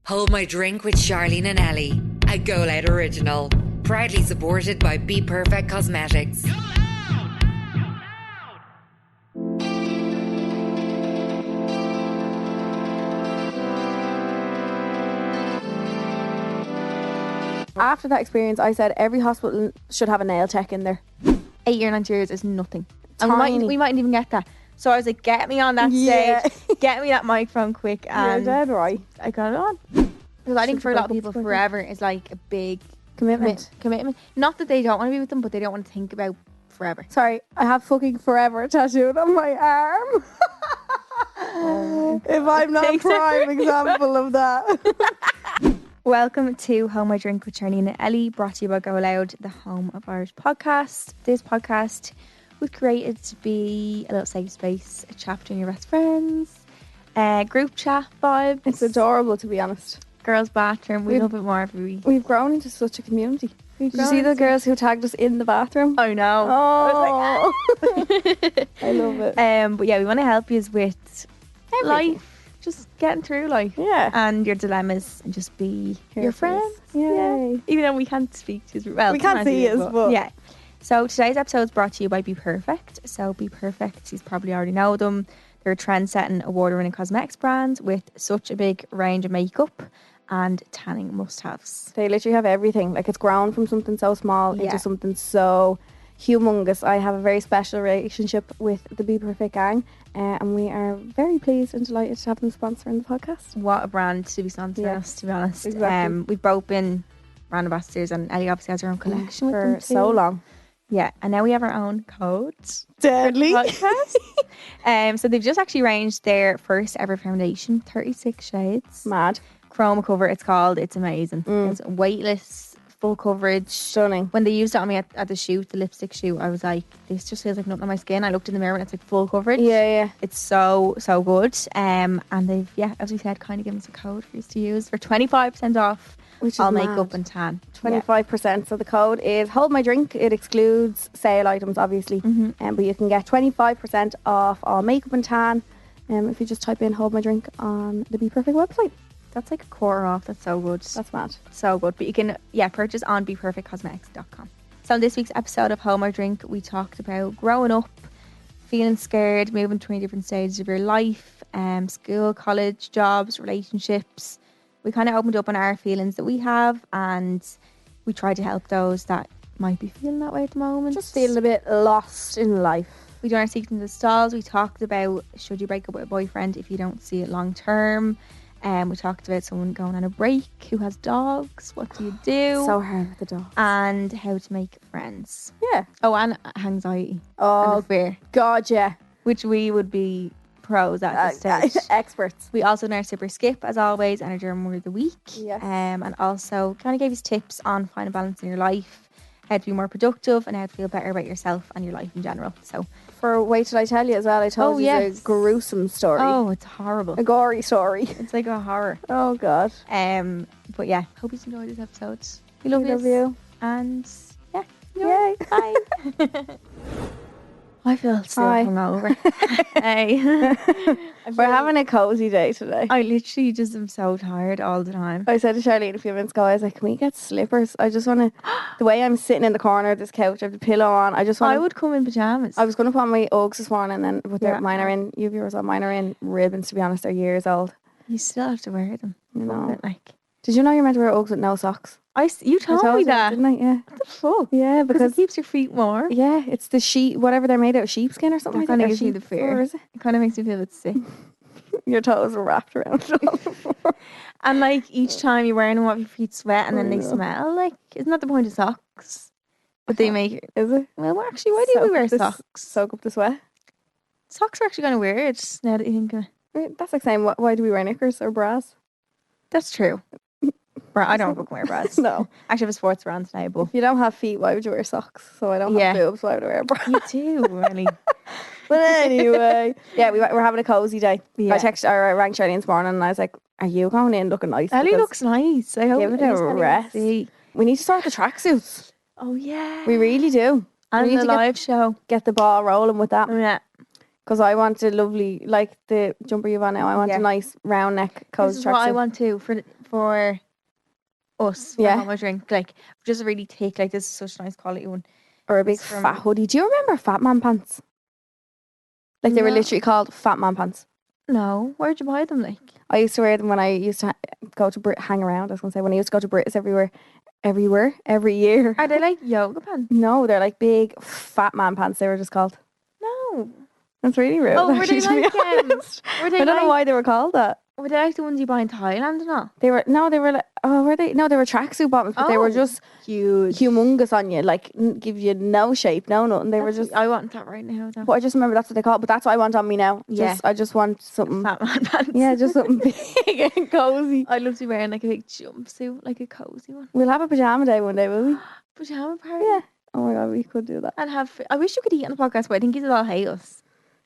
Hold My Drink with Charleen and Ellie, a Go Loud original. Proudly supported by Be Perfect Cosmetics. After that experience, I said every hospital should have a nail tech in there. 8 year 90 years is nothing. Tiny. And we mightn't even get that. So I was like, get me on that stage. Get me that microphone quick. And You're dead right. I got it on. Because I think for a lot of people, forever is like a big Commitment. commitment. Not that they don't want to be with them, but they don't want to think about forever. Sorry, I have fucking forever tattooed on my arm. If I'm not a prime example of that. Welcome to Home I Drink with Charleen and Ellie, brought to you by Go Loud, the home of Irish podcast. This podcast was created to be a little safe space, a chat between your best friends, group chat vibes. It's adorable, to be honest. Girls' bathroom. We love it more every week. We've grown into such a community. Did you see the girls who tagged us in the bathroom? I know. Oh, I love it. But yeah, we want to help you with life, just getting through life. Yeah. And your dilemmas, and just be your friends. Yay. Even though we can't speak to you. Well, We can't see us, but yeah. So today's episode is brought to you by Be Perfect. So Be Perfect, you probably already know them. They're a trend-setting, award-winning cosmetics brand with such a big range of makeup and tanning must-haves. They literally have everything. Like, it's grown from something so small into something so humongous. I have a very special relationship with the Be Perfect gang, and we are very pleased and delighted to have them sponsoring the podcast. What a brand to be sponsoring us, to be honest. Exactly. We've both been brand ambassadors, and Ellie obviously has her own collection with them for too. so long. Yeah, and now we have our own codes. Deadly. Podcast. So they've just actually ranged their first ever foundation, 36 shades. Mad. Chroma cover, it's called. It's amazing. It's weightless, full coverage. Stunning. When they used it on me at the shoot, the lipstick shoot, I was like, this just feels like nothing on my skin. I looked in the mirror and it's like full coverage. Yeah. It's so good. And they've, as we said, kind of given us a code for us to use for 25% off Which is all mad. makeup and tan. 25%. So the code is Hold My Drink. It excludes sale items, obviously. But you can get 25% off all makeup and tan if you just type in Hold My Drink on the Be Perfect website. That's like a quarter off. That's so good. That's mad. So good. But you can, purchase on beperfectcosmetics.com. So in this week's episode of Home or Drink, we talked about growing up, feeling scared, moving between different stages of your life, school, college, jobs, relationships. We kind of opened up on our feelings that we have, and we tried to help those that might be feeling that way at the moment. Just feeling a bit lost in life. We done our secrets in the stalls. We talked about, should you break up with a boyfriend if you don't see it long term? We talked about someone going on a break who has dogs. What do you do? So hard with the dog. And how to make friends. Yeah. Oh, and hanxiety. Oh, And fear. God, yeah. Which we would be pros at this stage. Experts. We also done our super skip, as always, and our German word of the week. Yes. And also kind of gave us tips on finding balance in your life, how to be more productive, and how to feel better about yourself and your life in general. So, For Wait Till I Tell You as well, I told you a gruesome story. Oh, it's horrible. A gory story. It's like a horror. Oh, God. But yeah, hope you enjoyed this episode. We love love you. And yeah, Yay. bye. I feel still hungover. Hey. We're having a cozy day today. I literally just am so tired all the time. I said to Charleen a few minutes ago, I was like, can we get slippers? I just want to, the way I'm sitting in the corner of this couch, I have the pillow on. I just want I would come in pyjamas. I was going to put on my Uggs this morning, and then mine are in, you viewers on, mine are in ribbons, to be honest. They're years old. You still have to wear them. You know. But like, Did you know you're meant to wear Uggs with no socks? you told me you, that. didn't I? Yeah. What the fuck? Yeah, Because because it keeps your feet warm. yeah, it's the sheep, whatever they're made out of, sheepskin or something That like kind that. of or gives me the sheep fear. fur, is it? It kind of makes me feel a bit sick. Your toes were wrapped around it. And like each time you're wearing them, what if your feet sweat and then they Oh, no. smell? Like, isn't that the point of socks? But they make it. Is it? Well, actually, why do we wear socks? Soak up the sweat. Socks are actually kind of weird now that you think of it. Right, that's like saying, why do we wear knickers or bras? That's true. I don't fucking wear bras. No. Actually, I have a sports bra on today, but If you don't have feet, why would you wear socks? So I don't Yeah. have boobs, why would I wear a bra? you do, really. But anyway, yeah, we're having a cozy day. Yeah. I rang Charleen this morning and I was like, are you going in looking nice? Ellie Because looks nice. I hope give it at a least Ellie will rest. see. we need to start the tracksuits. Oh, yeah. We really do. And we need the to live show. get the ball rolling with that. Yeah. Because I want a lovely, like the jumper you've on now, I want a nice round neck cozy This is what I tracksuit. want too for us. For Yeah. Home I Drink. Like, just really thick. Like, this is such a nice quality one. Or a big It's from- fat hoodie. Do you remember Fat Man pants? Like they were No. literally called Fat Man pants. No, where'd you buy them? Like, I used to wear them when I used to go to hang around. I was going to say, when I used to go to Brits every year. are they like yoga pants? No, they're like big Fat Man pants. They were just called. No. That's really rude. Oh, were actually, they to be like honest. were they I don't know like why they were called that. were they like the ones you buy in Thailand and all? They were like, oh, were they? No, they were tracksuit bottoms, but they were just huge. humongous on you, like give you no shape, no nothing. They were just. I want that right now though. But I just remember that's what they call it. But that's what I want on me now. Yeah. I just want something. Fat Man pants. Yeah, just something big and cozy. I'd love to be wearing like a big jumpsuit, like a cozy one. We'll have a pajama day one day, will we? Pajama party. Yeah. Oh my god, we could do that. And have. I wish you could eat on the podcast, but I think you'd all hate us.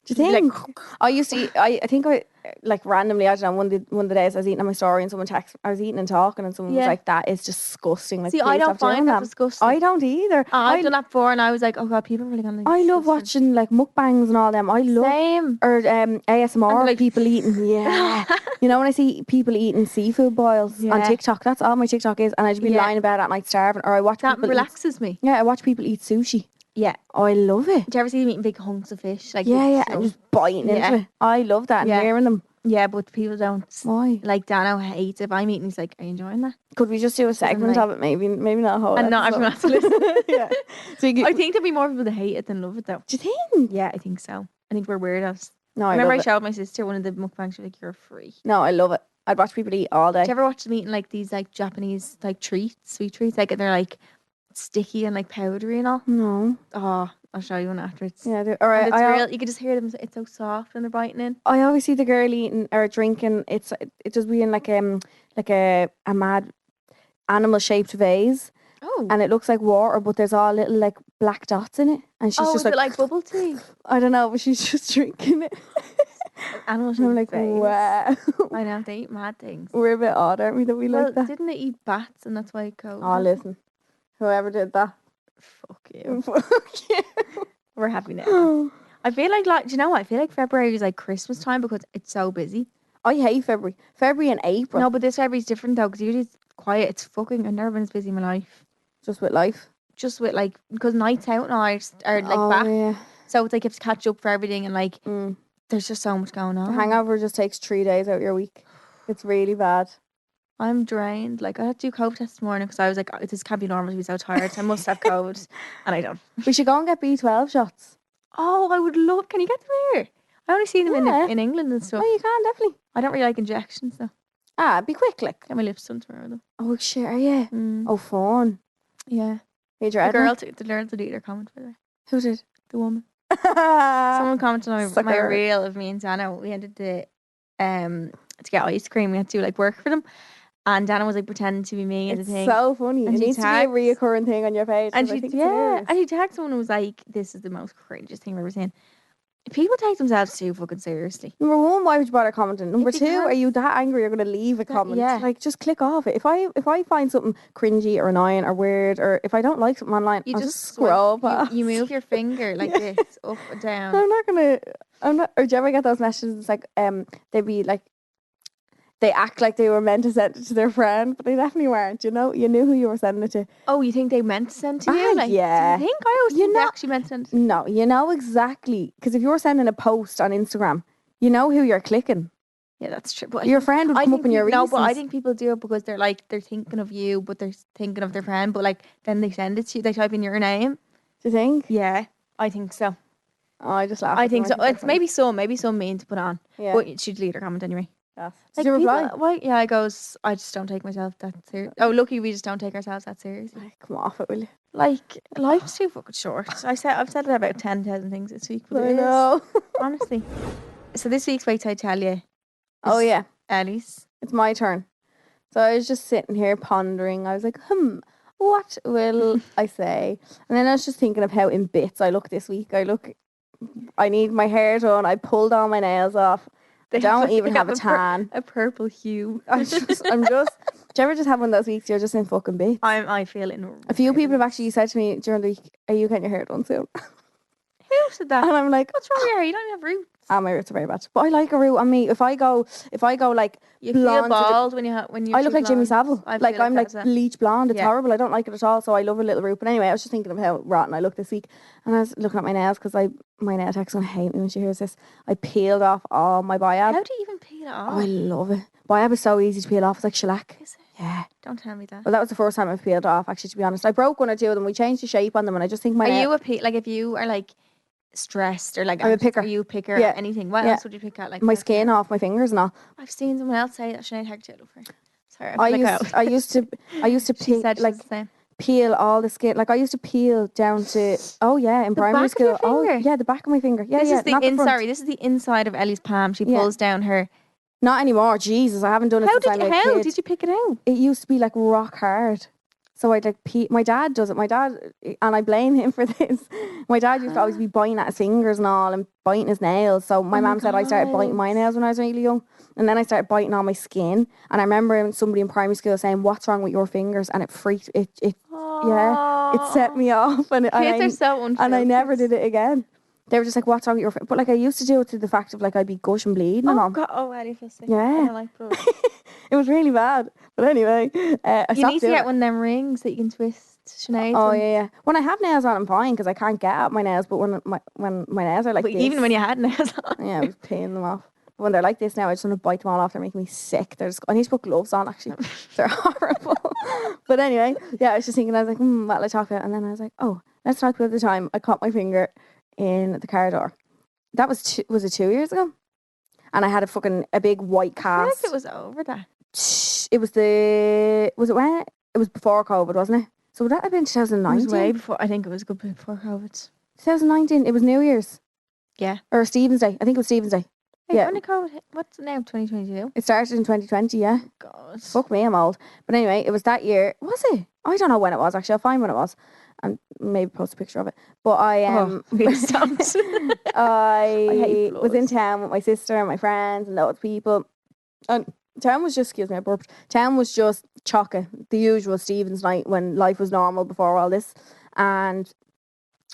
Do you You'd be think? like, I used to eat, I think I, like randomly, I don't know, one of the days I was eating on my story and someone texted, I was eating and talking and someone was Yeah. like, that is disgusting. Like, See, I please don't stop doing find that disgusting. I don't either. I've done that before, and I was like, "Oh God, people are really gonna." Like, I love disgusting. watching like mukbangs and all them. I love Same. or ASMR And like- people eating. Yeah, you know when I see people eating seafood boils on Yeah. TikTok, that's all my TikTok is, and I just be Yeah. lying about at night starving, or I watch That people. relaxes me. Yeah, I watch people eat sushi. Yeah. Oh, I love it. Do you ever see them eating big hunks of fish? Like Yeah, big yeah, stuff? and just biting Yeah. into it. I love that and Yeah. hearing them. Yeah, but people don't. Why? Like Dano hates it. If I'm eating, he's like, "Are you enjoying that?" Could we just do a segment like- of it? Maybe not a whole. And not everyone has to episode. listen. Yeah. So you I think there'd be more people that hate it than love it, though. do you think? Yeah, I think so. I think we're weirdos. No, I I remember I love it. showed my sister one of the mukbangs. She was like, "You're a freak." No, I love it. I'd watch people eat all day. Do you ever watch them eating like these like Japanese like treats, sweet treats? Like they're like sticky and like powdery and all. No. Oh, I'll show you one afterwards. Yeah. Or And it's I real. You can just hear them. It's so soft when they're biting in. I always see the girl eating or drinking. It just being like a mad animal shaped vase, Oh. and it looks like water, but there's all little like black dots in it, and she's Oh, just is it like bubble tea? I don't know, but she's just drinking it. Animal And I'm like, face. wow, I know they eat mad things. we're a bit odd, aren't we? That we Well, like that. didn't they eat bats and that's why it goes? Oh, listen, whoever did that, Fuck you. fuck you. We're happy now. I feel like do you know what? I feel like February is like Christmas time because it's so busy. I hate February and April. No, but this February's different though because usually it's quiet. It's fucking. I've never been as busy in my life. Just with life. Just with like because nights out now are like Oh, back, yeah. so it's like you have to catch up for everything and like Mm. there's just so much going The on. hangover just takes 3 days out of your week. It's really bad. I'm drained. Like I had to do COVID test this morning because I was like, "Oh, this can't be normal to be so tired. So I must have COVID," and I don't. We should go and get B12 shots. Oh, I would love. Can you get them here? I only see them Yeah. in England and stuff. Oh, you can definitely. I don't really like injections though. Be quick, like. Get my lips done tomorrow though. Oh, sure, yeah. Mm. Oh, fun. Yeah. Hey, The girl deleted her comment for that. Who did? The woman. Someone. Someone commented on my Sucker. reel of me and Dana. We ended to get ice cream. We had to like work for them, and Dana was like pretending to be me and It's the thing. so funny. And It she needs to be a tags- reoccurring thing on your page. and 'cause I she think it's hilarious. and she tagged someone who was like, "This is the most cringiest thing I've ever seen." People take themselves too fucking seriously. Number one, why would you bother commenting? Number two, are because- you that angry you're going to leave a comment? yeah. Like, just click off it. If I find something cringy or annoying or weird, or if I don't like something online, You I'll just just scroll past. You move your finger like Yeah. this up and down. I'm not. Or do you ever get those messages? It's like they'd be like, they act like they were meant to send it to their friend, but they definitely weren't. You know, you knew who you were sending it to. Oh, you think they meant to send to Ah, you? Like, yeah. Do you think? I always You think they know- actually meant to send. No, you know exactly, because if you're sending a post on Instagram, you know who you're clicking. Yeah, that's true. But Your friend would I come think up in your no, recents. but I think people do it because they're thinking of you, but they're thinking of their friend. But like then they send it to you. They type in your name. Do you think? Yeah, I think so. Oh, I just laugh. I at think them. so. It's maybe some mean to put on. Yeah. But she'd delete her comment anyway. Yes. Like, Did you reply? Why? Yeah, I goes. I just don't take myself that serious. Oh, lucky we just don't take ourselves that seriously. Ay, come off it, will you? Like life's too fucking short. I've said it about 10,000 things this week. But I it is, know. honestly. So this week's Wait Till I Tell You. Oh is yeah, Ellie's. it's my turn. So I was just sitting here pondering. I was like, what will I say? And then I was just thinking of how in bits I look this week. I need my hair done. I pulled all my nails off. I don't even have a tan. A purple hue. I'm just. Do you ever just have one of those weeks you're just in fucking bits? I feel it. A few people have actually said to me during the week, "Are you getting your hair done soon?" Who said that? And I'm like, What's wrong with your hair? You don't even have roots. my roots are very bad. But I like a root on me. If I go like You feel blonde, bald when you. I look like Jimmy blonde. Savile. I Like feel I'm like that as well. bleach blonde. It's Yeah. horrible. I don't like it at all. So I love a little root. But anyway, I was just thinking of how rotten I look this week, and I was looking at my nails because my nail tech's gonna hate me when she hears this. I peeled off all my biab. How do you even peel it off? Oh, I love it. Biab is so easy to peel off. It's like shellac. Is it? Yeah. Don't tell me that. Well, that was the first time I've peeled it off. Actually, to be honest, I broke one or two of them. We changed the shape on them, and I just think my Are nail. you like if you are like stressed or like I'm a anxious, picker. Are you a picker Yeah. at anything? What Yeah. else would you pick at? Like my that? skin off my fingers and all. I've seen someone else say that Sinead Haggerty over. Sorry, I feel like I used to she said like she's the same. peel all the skin. Like I used to peel down to in primary back of your school. Oh finger? yeah, the back of my finger. Yeah, This yeah. is the Not the front. this is the inside of Ellie's palm. She Yeah. pulls down her. Not anymore. Jesus, I haven't done it since I'm a kid. Did you pick it out? It used to be like rock hard. So I'd like my dad does it. My dad, and I blame him for this. My dad used to always be biting at his fingers and all and biting his nails. So my mum said I started biting my nails when I was really young. And then I started biting on my skin. And I remember somebody in primary school saying, "What's wrong with your fingers?" And it freaked it set me off. And Kids are so unfiltered. and I never did it again. They were just like, "What's wrong with your finger?" But like I used to do it to the fact of like I'd be gush and bleeding and Oh all. God! Oh, Ellie feels sick. Yeah. I don't like blood. It was really bad. But anyway, I You stopped need to doing get it. one of them rings that you can twist. Sinead. Oh yeah. When I have nails on, I'm fine because I can't get at my nails. But when my nails are like But this, even when you had nails on. yeah, I was paying them off. But when they're like this now, I just want to bite them all off. They're making me sick. I need to put gloves on. Actually, they're horrible. But anyway, yeah, I was just thinking. I was like, what'll I talk about? And then I was like, oh, let's talk about the time I caught my finger in the car door. That was was it 2 years ago? And I had a big white I feel cast. like it was over that. It was was it when? It was before COVID, wasn't it? So would that have been It was 2019? way before. I think it was a good bit before COVID. 2019. It was New Year's Yeah. or Stephen's Day. I think it was Stephen's Day. Wait, Yeah. when did COVID hit? What's it now? 2022. It started in 2020. Yeah. God. Fuck me, I'm old. But anyway, it was that year. Was it? I don't know when it was. Actually, I'll find when it was, and maybe post a picture of it. But I Please don't. I hate was in floods. town with my sister and my friends and loads of people, and town was just, excuse me, I burped. Town was just chocker, the usual Stephen's night when life was normal before all this. And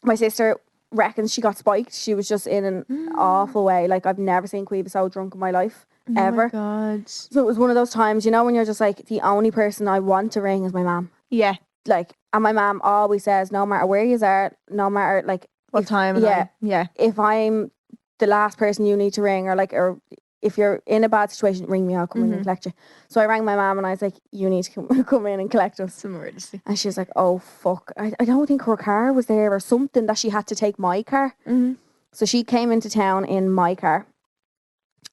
my sister reckons she got spiked. She was just in an awful way. Like I've never seen Queeve so drunk in my life, ever. Oh my God. So it was one of those times, you know, when you're just like, the only person I want to ring is my mum. Yeah. Like, and my mum always says, no matter where you are, no matter like What if- time? yeah, Yeah. if I'm the last person you need to ring, or if you're in a bad situation, ring me, I'll come in and collect you. So I rang my mum and I was like, you need to come in and collect us. Some emergency. And she was like, oh fuck, I don't think her car was there or something, that she had to take my car. Mm-hmm. So she came into town in my car.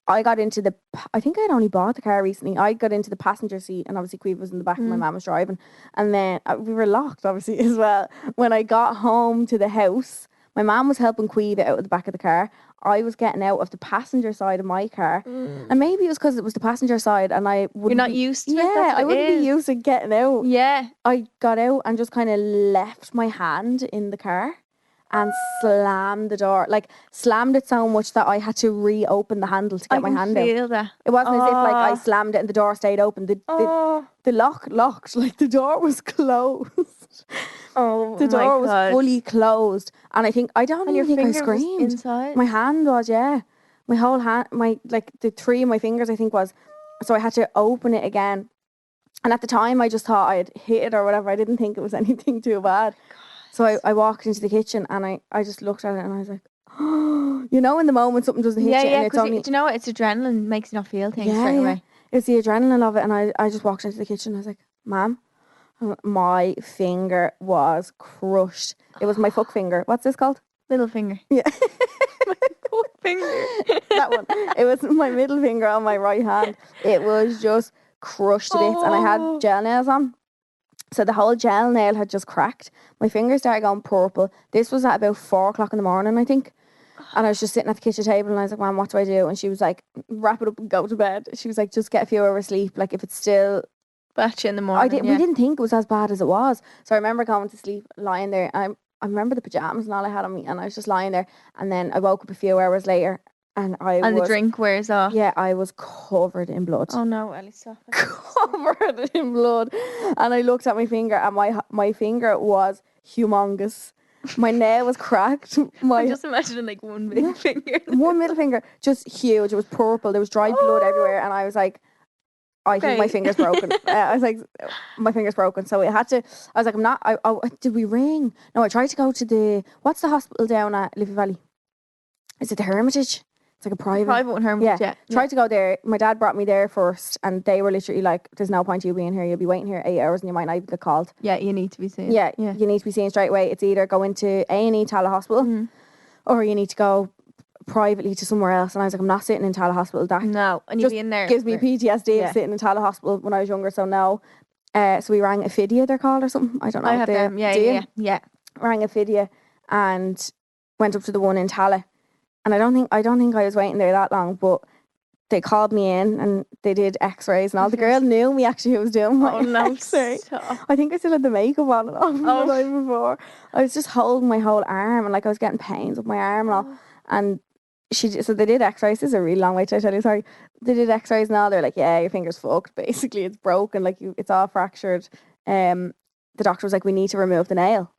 I got into I think I'd only bought the car recently. I got into the passenger seat and obviously Queeve was in the back and my mum was driving. And then we were locked obviously as well. When I got home to the house, my mum was helping Queeve out of the back of the car. I was getting out of the passenger side of my car. And maybe it was because it was the passenger side and I wouldn't You're not be, used to it. yeah, That's what I it wouldn't be is. used to getting out. Yeah. I got out and just kind of left my hand in the car and slammed the door. Like, slammed it so much that I had to reopen the handle to get my hand I out. can feel that. It wasn't as if like I Oh. slammed it and the door stayed open. The lock locked. Like the door was closed. Oh, The door was God. fully closed. And I don't And your even think I finger was screamed. inside. My hand was, yeah. My whole hand, the three of my fingers I think was. So I had to open it again. And at the time I just thought I'd hit it or whatever. I didn't think it was anything too bad. So I walked into the kitchen and I just looked at it and I was like, oh, you know, in the moment something doesn't hit Yeah, you yeah. and it's Because only... do you know what? It's adrenaline makes you not feel things Yeah, straight yeah. away. It's the adrenaline of it. And I just walked into the kitchen and I was like, Ma'am, my finger was crushed. It was my fuck finger. What's this called? Little finger. Yeah. Fuck finger. That one. It was my middle finger on my right hand. It was just crushed to bits. And I had gel nails on. So the whole gel nail had just cracked. My fingers started going purple. This was at about 4 o'clock in the morning, I think. And I was just sitting at the kitchen table and I was like, Mom, what do I do? And she was like, wrap it up and go to bed. She was like, just get a few hours sleep. Like, if it's still... Batch in the morning. We didn't think it was as bad as it was. So I remember going to sleep, lying there. I remember the pajamas and all I had on me. And I was just lying there. And then I woke up a few hours later and And the drink wears off. Yeah, I was covered in blood. Oh no, Ellie, stop it. Covered in blood. And I looked at my finger and my finger was humongous. My nail was cracked. I'm just imagining like one big finger. One middle finger, just huge. It was purple. There was dried blood everywhere, and I was like, I think my finger's broken. I was like, my finger's broken. So I was like, I'm not. Did we ring? No, I tried to go to what's the hospital down at Liffey Valley? Is it the Hermitage? It's like a private one, Hermitage. Yeah. Tried to go there. My dad brought me there first, and they were literally like, "There's no point you being here. You'll be waiting here 8 hours, and you might not even get called." Yeah, you need to be seen. Yeah, you need to be seen straight away. It's either go into A&E Tala Hospital, or you need to go privately to somewhere else. And I was like, I'm not sitting in Tala Hospital. That and you'll be in there. Gives me PTSD of sitting in Tala Hospital when I was younger. So no. So we rang Ophidia, they're called, or something. I don't know. I have them. Yeah. Rang Ophidia and went up to the one in Tala. And I don't think I was waiting there that long, but they called me in and they did x-rays and all. The girl knew me actually who was doing my x-ray. I think I still had the makeup on and off the night before. I was just holding my whole arm and like I was getting pains with my arm and all. And so they did x-rays. This is a really long way to tell you, sorry. They did x-rays and all. They're like, yeah, your finger's fucked. Basically, it's broken. Like it's all fractured. The doctor was like, we need to remove the nail.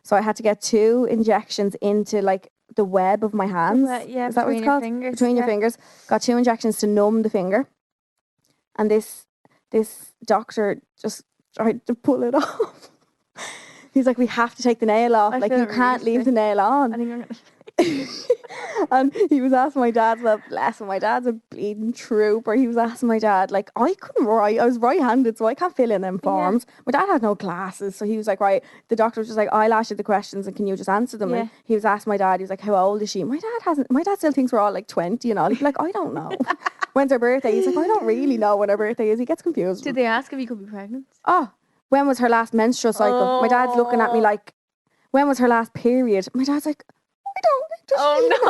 So I had to get 2 injections into like the web of my hands. Is that what it's called? Between your fingers. Got 2 injections to numb the finger. And this doctor just tried to pull it off. He's like, we have to take the nail off. Like you can't leave the nail on. I think I'm gonna and he was asking my dad, well, bless him, my dad's a bleeding trooper. He was asking my dad, like, I couldn't write. I was right-handed, so I can't fill in them forms. My dad had no glasses, so he was like, right. The doctor was just like, I'll ask you the questions and can you just answer them? And he was asking my dad, he was like, how old is she? My dad still thinks we're all like 20 and all. He'd be like, I don't know. When's her birthday? He's like, I don't really know when her birthday is. He gets confused. Did they ask if you could be pregnant? Oh, when was her last menstrual cycle? My dad's looking at me like, when was her last period? My dad's like, I don't. I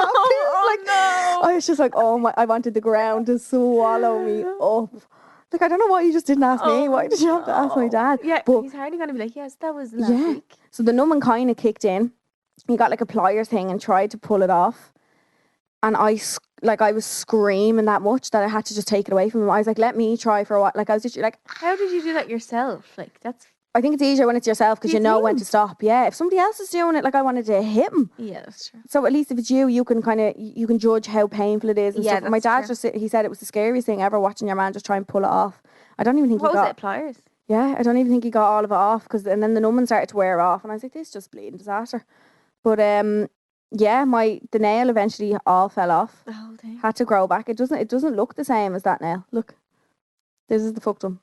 was just like, I wanted the ground to swallow me up. Like, I don't know why you just didn't ask me. Why did you have to ask my dad? Yeah, but he's hardly going to be like, yes, that was last week. So the numbing kind of kicked in. He got like a pliers thing and tried to pull it off. And I was screaming that much that I had to just take it away from him. I was like, let me try for a while. Like, I was just like, how did you do that yourself? Like, I think it's easier when it's yourself because you know when to stop. Yeah, if somebody else is doing it, like I wanted to hit him. Yeah, that's true. So at least if it's you can judge how painful it is and stuff. My dad he said it was the scariest thing ever watching your man just try and pull it off. I don't even think was it, pliers? Yeah, I don't even think he got all of it off and then the numbing started to wear off and I was like, this is just bleeding disaster. But the nail eventually all fell off. The whole thing. Had to grow back. It doesn't look the same as that nail. Look, this is the fucked one.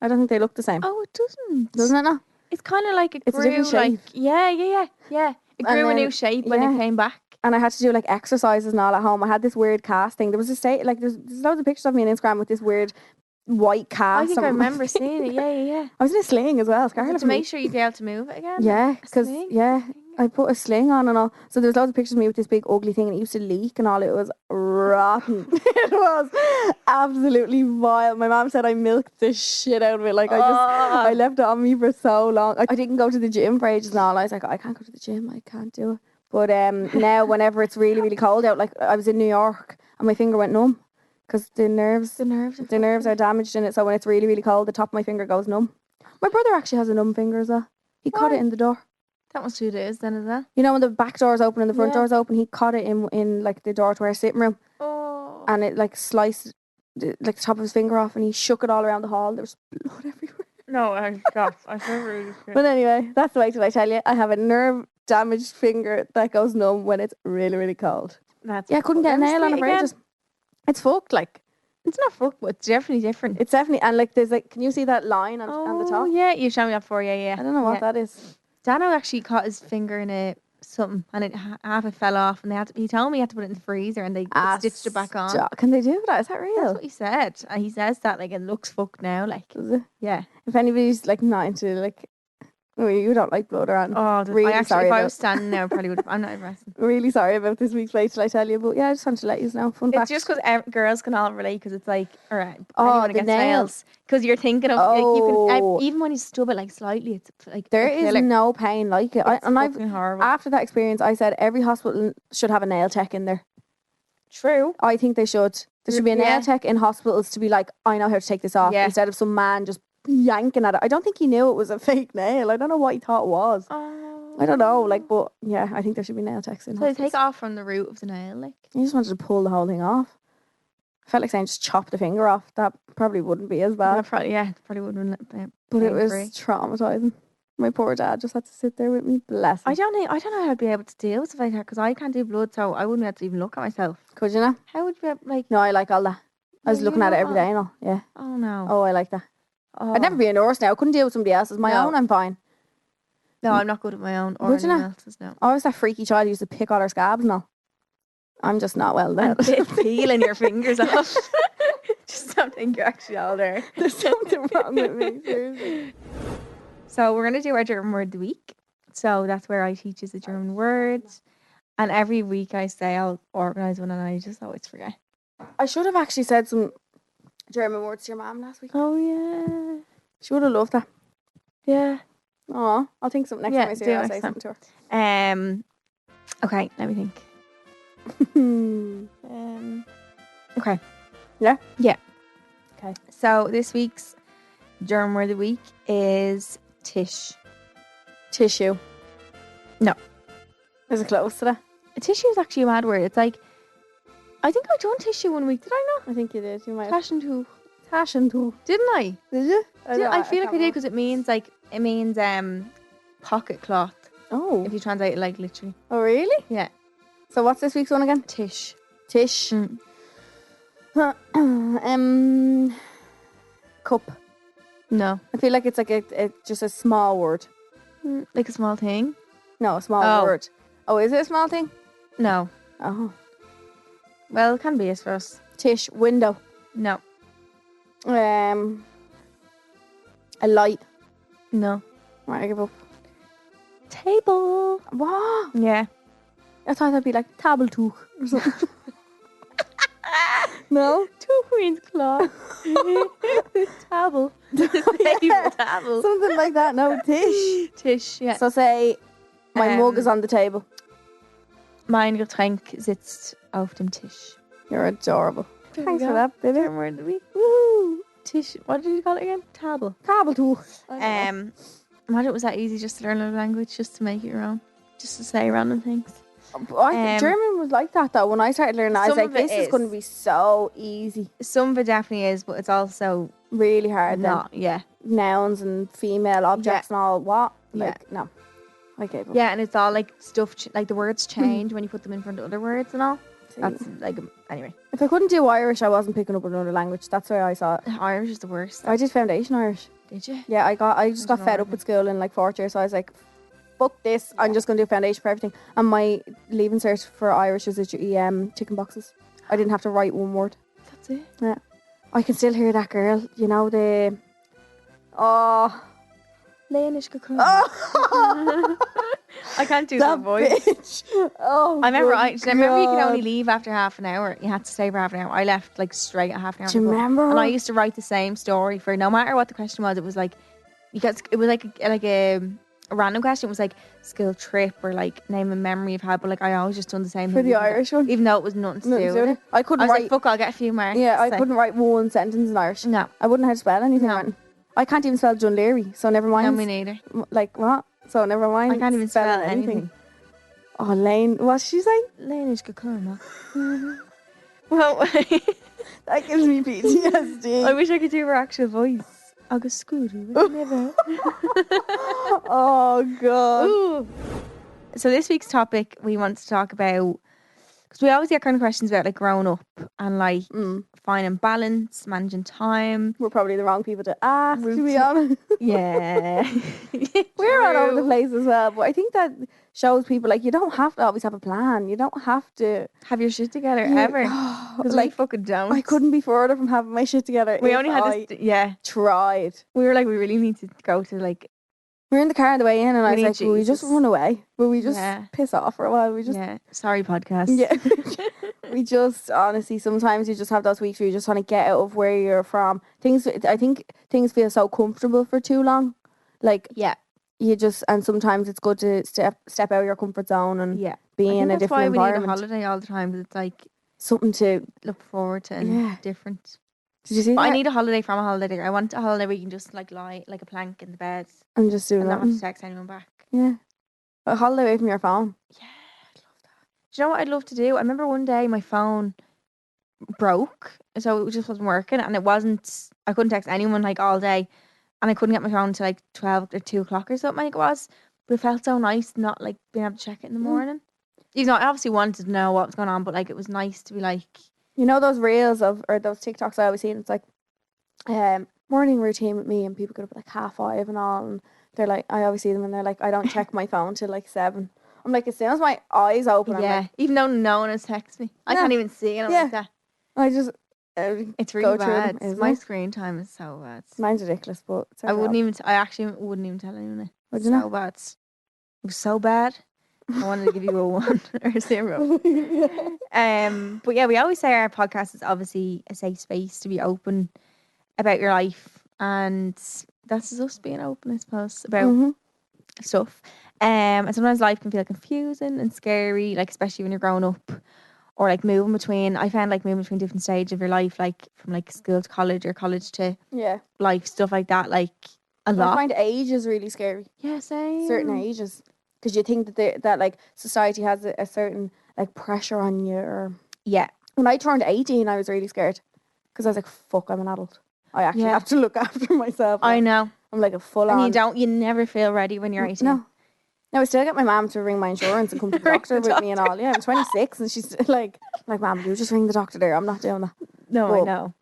I don't think they look the same. Oh, it doesn't. Doesn't it not? It's kind of like it's a different shape. Yeah. It grew a new shape when it came back. And I had to do like exercises and all at home. I had this weird cast thing. There was there's loads of pictures of me on Instagram with this weird white cast. I think I remember seeing it. Yeah. I was in a sling as well. To make sure you'd be able to move it again. Yeah, because I put a sling on and all. So there's loads of pictures of me with this big ugly thing and it used to leak and all. It was rotten. It was absolutely vile. My mom said I milked the shit out of it. Like I left it on me for so long. I didn't go to the gym for ages and all. I was like, I can't go to the gym. I can't do it. But now whenever it's really, really cold out, like I was in New York and my finger went numb because the nerves are damaged in it. So when it's really, really cold, the top of my finger goes numb. My brother actually has a numb finger as well. He caught it in the door. That must be what it is then, is that? You know when the back door's open and the front door's open, he caught it in like the door to our sitting room. Oh. And it like sliced like the top of his finger off and he shook it all around the hall. There was blood everywhere. No, I never. But anyway, that's the way till I tell you. I have a nerve damaged finger that goes numb when it's really, really cold. I couldn't get a nail on a braid. It's fucked, like. It's not fucked, but it's definitely different. It's definitely, and like there's like, can you see that line on the top? Oh yeah, you showed me that before, yeah. I don't know what that is. Dano actually caught his finger in something and half it fell off and he told me he had to put it in the freezer and they stitched it back on. Can they do that? Is that real? That's what he said. And he says that like it looks fucked now. Like, does it? Yeah. If anybody's like not into like, you don't like blood around. Really sorry. If I was standing there, I probably would. I'm not interested. Really sorry about this week's play till I tell you, but yeah, I just wanted to let you know. Fun fact. It's just because girls can all relate because it's like, alright, the nails. Because you're thinking of you can even when you stub it like slightly, it's like there is no pain like it. It's horrible. After that experience, I said every hospital should have a nail tech in there. True. I think they should. There should be a nail tech in hospitals to be like, I know how to take this off instead of some man just yanking at it. I don't think he knew it was a fake nail. I don't know what he thought it was. I don't know, like, but yeah, I think there should be nail techs in So they hospitals. take off from the root of the nail, like. You just wanted to pull the whole thing off. I felt like saying just chop the finger off. That probably wouldn't be as bad. Probably wouldn't. But it was traumatizing. My poor dad just had to sit there with me. Bless him. I don't know how I'd be able to deal with stuff like that because I can't do blood, so I wouldn't be able to even look at myself. Could you not? How would you be able, like? No, I like all that. I was Yeah, looking you at it know every day and all. Yeah. Oh no. Oh, I like that. Oh. I'd never be a nurse now. I couldn't deal with somebody else's. My No. own, I'm fine. No, I'm not good at my own or Would you anyone not? else's. No. I was that freaky child who used to pick all her scabs and all. I'm just not well then. And peeling your fingers off. Just don't think you're actually all there. There's something wrong with me, seriously. So we're gonna do our German word of the week. So that's where I teach you the German words, and every week I say I'll organize one, and I just always forget. I should have actually said some German words to your mum last week. Oh yeah, She would have loved that. yeah. Aw, I'll think something next time I see her. I'll say something to her. Okay, let me think. Okay. Yeah? Yeah. Okay. So this week's German word of the week is Tisch. Tissue. No. Is it close to that? A tissue is actually a mad word. It's like, I think I done tissue one week. Did I not? I think you did. You might have. Taschentuch. Taschentuch. Didn't I? Did you? I feel like I did because it means pocket cloth. Oh. If you translate it like literally. Oh, really? Yeah. So what's this week's one again? Tisch. Tish. Cup. No. I feel like it's like a just a small word. Like a small thing? No, a small word. Oh, is it a small thing? No. Oh. Well, it can be, I suppose. Tish. Window. No. A light. No. Right, I give up. Table. What? Yeah. I thought that'd be like Tabeltuch or something. No? Tuch means cloth. Table. Table. Table. Something like that. No, Tish. Tisch, yeah. So say my mug is on the table. Mein Getränk sitzt auf dem Tisch. You're adorable. There Thanks we for go. that, baby. German word of the week. Woo! Tisch. What did you call it again? Table. Tabeltuch. Imagine it was that easy just to learn a language, just to make it your own, just to say random things. German was like that though. When I started learning, I was some like, of it this is is. going to be so easy. Some of it definitely is, but it's also Really hard then. not. Yeah, Nouns and female objects and all. What? Yeah. Like, no. I gave up. yeah, and it's all like stuff. Like the words change when you put them in front of other words and all. See. That's like anyway. If I couldn't do Irish, I wasn't picking up another language. That's where I saw it. Irish is the worst. I did foundation Irish. Did you? Yeah, I just got don't fed know up with school in like fourth year, so I was like, fuck this, I'm just going to do foundation for everything. And my leaving cert for Irish was literally chicken boxes. I didn't have to write one word. That's it. Yeah. I can still hear that girl, you know, the... Oh... Lénisch gekommen. Oh! I can't do that that voice. bitch. Oh, I remember. good I remember you could God. only leave after half an hour. You had to stay for half an hour. I left like straight at half an hour. Do you before. remember? And I used to write the same story for no matter what the question was. It was like it was like a random question. It was like school trip or like name a memory you've had. But like I always just done the same For thing the Irish one? even though it was nothing to Nothing do to do with with it. it. I couldn't was write... like, fuck, I'll get a few marks. Yeah, I So- couldn't write one sentence in Irish. No, I wouldn't know how to spell anything. No. Right? I can't even spell John Leary, so never mind. no, me neither. Like, what? So never mind. I can't even spell anything. Oh, Lane, what's she saying? Lénisch gekommen. Well, That gives me PTSD. I wish I could do her actual voice. Agus scooter, never. Oh, God. Ooh. So this week's topic, we want to talk about, because we always get kind of questions about like growing up and like finding balance, managing time. We're probably the wrong people to ask, to be Routine. honest. Yeah. We're all over the True. place as well, but I think that shows people like you don't have to always have a plan. You don't have to Have your shit together ever. Because like we fucking don't. I couldn't be further from having my shit together. We if only had I this, yeah. tried. We were like, we really need to go to like, We were in the car on the way in, and I We was like, need "Will we just Jesus. run away? Will we just Yeah. piss off for a while? We just yeah, sorry podcast. yeah." We just honestly sometimes you just have those weeks where you just want to get out of where you're from. I think things feel so comfortable for too long. Like Yeah. you just, and sometimes it's good to step out of your comfort zone and Yeah. be I think in a that's different why we need a environment. holiday all the time. 'Cause it's like, Something to. look forward to and Yeah. different. Did you see But that? I need a holiday from a holiday. I want a holiday where you can just like lie like a plank in the bed I'm just doing and that. not have to text anyone back. Yeah. A holiday away from your phone. Yeah, I'd love that. Do you know what I'd love to do? I remember one day my phone broke, so it just wasn't working, and I couldn't text anyone like all day, and I couldn't get my phone until like 12 or 2 o'clock or something, I think it was. But it felt so nice not like being able to check it in the morning. Even though I obviously wanted to know what was going on, but like it was nice to be like, you know those reels or those TikToks I always see, and it's like morning routine with me, and people get up at like 5:30 and all, and they're like, I always see them and they're like, I don't check my phone till like 7. I'm like, as soon as my eyes open, I'm like, even though no one has texted me, I can't even see it like that. I just it's go really through bad. them, My screen time is so bad. Mine's ridiculous, but it's I actually wouldn't even tell anyone. Would It's you so not? bad. It was so bad. I wanted to give you a 1 or a 0. But yeah, we always say our podcast is obviously a safe space to be open about your life, and that's just us being open, I suppose, about stuff. And sometimes life can feel confusing and scary, like especially when you're growing up, or like moving between. I found like moving between different stages of your life, like from like school to college or college to life, stuff like that, like a lot. I find age is really scary. Yeah, same. Certain ages, because you think that like society has a certain like pressure on you. Or when I turned 18, I was really scared because I was like, "Fuck, I'm an adult. I actually have to look after myself." I know. I'm like a full on. And you never feel ready when you're 18. No, I still get my mum to ring my insurance and come to the doctor with me and all. Yeah, I'm 26 and she's like, "Mum, you just ring the doctor there. I'm not doing that." No, I know.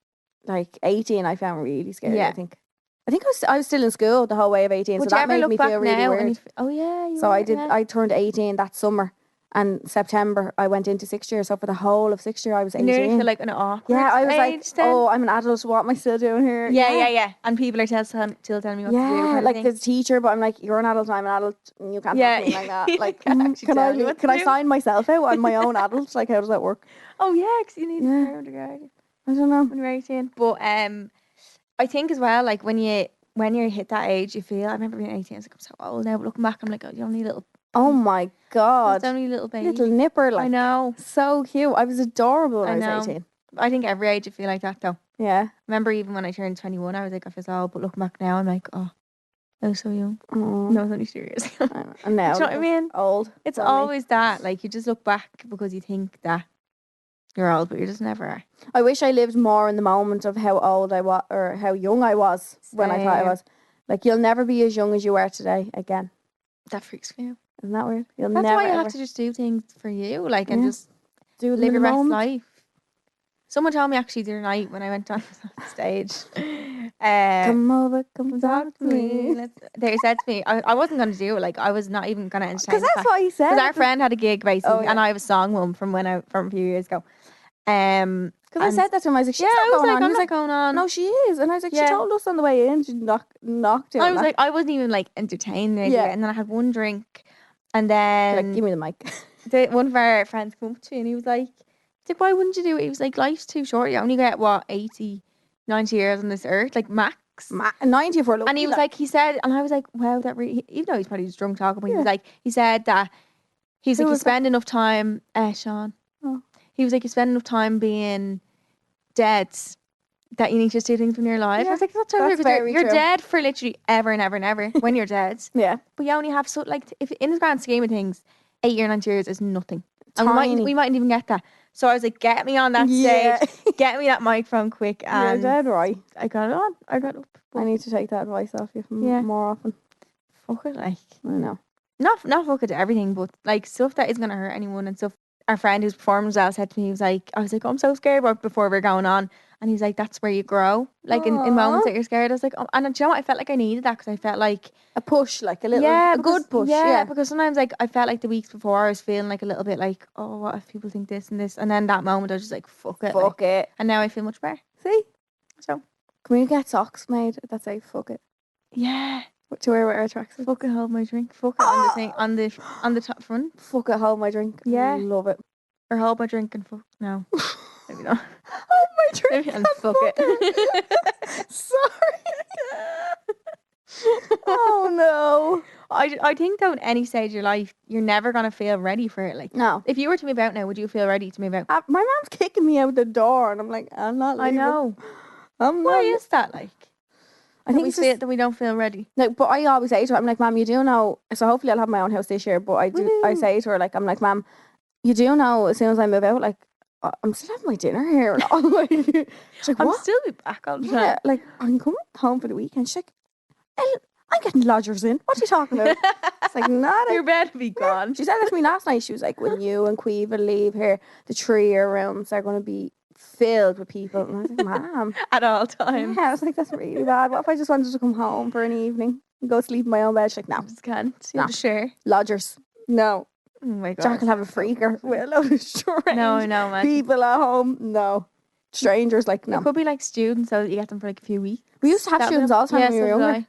Like 18, I found really scary. I think I was still in school the whole way of 18, so that made me feel really weird. So I turned 18 that summer, and September I went into 6th year. So for the whole of 6th year, I was 18. You nearly feel like an awkward I was age like, then. oh, I'm an adult. What am I still doing here? Yeah. And people are still telling me what to do. Yeah, like there's a teacher, but I'm like, you're an adult, I'm an adult, and you can't talk to me like that. Like, can I sign myself out? I'm my own adult. Like, how does that work? Oh yeah, because you need a parent guardian. I don't know. When you're 18, but I think as well, like when you hit that age, you feel. I remember being 18. I was like, I'm so old now. But looking back, I'm like, oh, you only little. Oh my god! Only little baby, little nipper. Like, I know, so cute. I was adorable when I was 18. I think every age you feel like that though. Yeah. I remember even when I turned 21, I was like, I feel so old. But looking back now, I'm like, oh, I was so young. Oh. No, I was only 2 years ago. And now, do you know what I mean? Old. It's always that. Like you just look back because you think that you're old, but you just never are. I wish I lived more in the moment of how old I was or how young I was when I thought I was. Like, you'll never be as young as you are today again. That freaks me out. Isn't that weird? That's why you have to just do things for you, like, and just live your best life. Someone told me actually the other night when I went on stage, come over, come talk to me. They said to me, I wasn't going to do it. Like, I was not even going to entertain. Because that's what he said. Because our friend had a gig basically, and I was song mum from a few years ago. Because I said that to him, I was like, she's not going on. I'm not going on. No, she is. And I was like, she told us on the way in, she knocked it. I was like, I wasn't even like entertained. And then I had one drink, and then like, give me the mic. One of our friends came up to me and he was like, why wouldn't you do it? He was like, life's too short. You only get 80, 90 years on this earth, like max. 90 for a look. And he said, and I was like, wow, that really, even though he's probably just drunk talking, but he said that he's like, you spend enough time, Sean. Oh. He was like, you spend enough time being dead that you need to just do things when you're alive. I was like, that's very true. You're dead for literally ever and ever and ever when you're dead. Yeah. But you only have if in the grand scheme of things, 8 or 90 years is nothing. And we mightn't even get that. So I was like, get me on that stage, get me that microphone quick. And you're dead right. I got it on. I got up. I need to take that advice off you more often. Fuck it, like. I know. Not fuck it to everything, but like stuff that isn't going to hurt anyone and stuff. Our friend who's performing as well said to me, I was like, oh, I'm so scared before we're going on. And he's like, that's where you grow. Like in moments that you're scared. I was like, oh, and do you know what? I felt like I needed that because I felt like a push, like a little, a good push. Yeah, because sometimes like I felt like the weeks before I was feeling like a little bit like, oh, what if people think this and this? And then that moment I was just like, fuck it. And now I feel much better. See? So can we get socks made that say fuck it? Yeah. To wear with our tracksuit. Fuck it, hold my drink. Fuck it on the thing on the top front. Fuck it, hold my drink. Yeah. I love it. Or hold my drink and fuck. No. Maybe not. Hold my drink and fuck it. Sorry. Oh no. I think though in any stage of your life you're never gonna feel ready for it. Like, no. If you were to move out now, would you feel ready to move out? My mom's kicking me out the door and I'm like, I'm not leaving. I know. Why is that like? I think it's just, that we don't feel ready. like, but I always say to her, I'm like, Mum, you do know, so hopefully I'll have my own house this year, but I say to her, like, I'm like, Mum, you do know as soon as I move out, like, I'm still having my dinner here and all. Like, she's like, I'm what? still be back all the Yeah, time. like, I'm coming home for the weekend. She's like, I'm getting lodgers in. What are you talking about? It's like, not Your bed will be gone. She said that to me last night. She was like, when you and Queeva leave here, the 3-year rooms are going to be filled with people. And I was like, Mom. At all times. Yeah, I was like, that's really bad. What if I just wanted to come home for an evening and go sleep in my own bed? She's like, no. Just can't. You have to share. Lodgers. No. Oh my God. Jack will have a freaker with a load of strange No, man. people at home. No. Strangers, like, no. It could be like students, so that you get them for like a few weeks. We used to have students all the time when we were younger.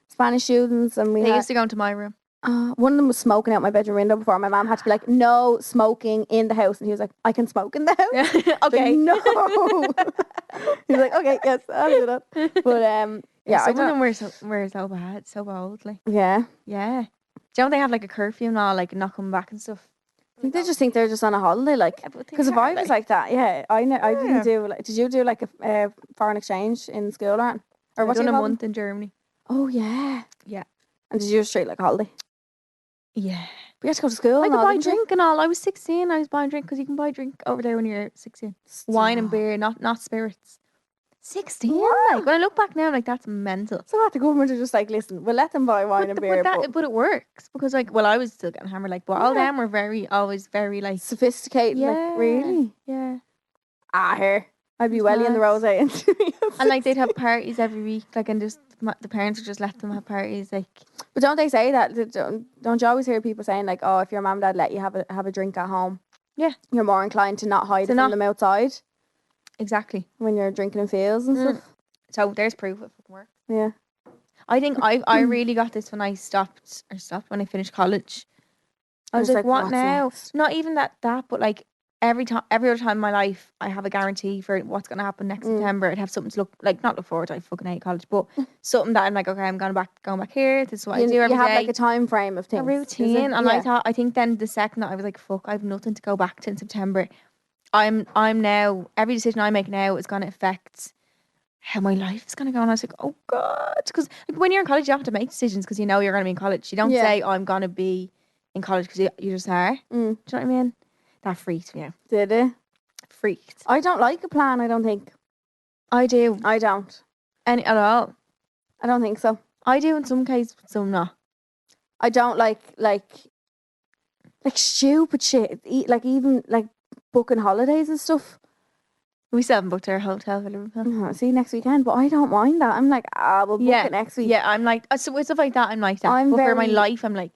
Spanish students, and they used to go into my room. One of them was smoking out my bedroom window before. My mom had to be like, no smoking in the house, and he was like, I can smoke in the house. Yeah. Okay. Like, no. He was like, okay, yes, I'll do that. But yeah, some of them were so bad, so bold, like. Yeah. Yeah. Don't they have like a curfew and all, like not coming back and stuff? I think they just think they're just on a holiday, like. Because if I was like that, yeah, I didn't do like. Did you do like a foreign exchange in school or what? Done a month in Germany. Oh yeah. Yeah. And did you just treat like a holiday? Yeah. We had to go to school. I and could all, buy didn't you? drink and all. I was 16. I was buying drink because you can buy drink over there when you're 16. Wine and beer, not spirits. 16. Like, when I look back now, I'm like, that's mental. So what, the government are just like, listen, we'll let them buy wine and beer. But it works because, like, well, I was still getting hammered, like, but all them were always very like sophisticated. Like, really? Yeah. Here. I'd be welly in the rose. And like, they'd have parties every week, like, and just the parents would just let them have parties, like. But don't they say that? Don't you always hear people saying, like, oh, if your mum and dad let you have a drink at home, yeah, you're more inclined to not hide it from them outside. Exactly. When you're drinking in fields and stuff. So there's proof it fucking works. Yeah. I think I really got this when I stopped when I finished college. I was like, what now? Next? Not even that, but like every other time in my life, I have a guarantee for what's going to happen next September. I'd have something to look forward to. I fucking hate college, but something that I'm like, okay, I'm going back here. This is what I do every day. You have like a time frame of things. A routine. And I think then the second that I was like, fuck, I have nothing to go back to in September. I'm now, every decision I make now is going to affect how my life is going to go. And I was like, oh God. Because like, when you're in college, you have to make decisions because you know you're going to be in college. You don't say, I'm going to be in college because you just are. Do you know what I mean? That freaked me out. Did it? Freaked. I don't like a plan, I don't think. I do. I don't. Any at all? I don't think so. I do in some cases, but some not. I don't like stupid shit. Even booking holidays and stuff. We still haven't booked our hotel for Liverpool. See next weekend, but I don't mind that. I'm like, we'll book it next week. Yeah, I'm like, so with stuff like that, I'm like that. But for my life, I'm like,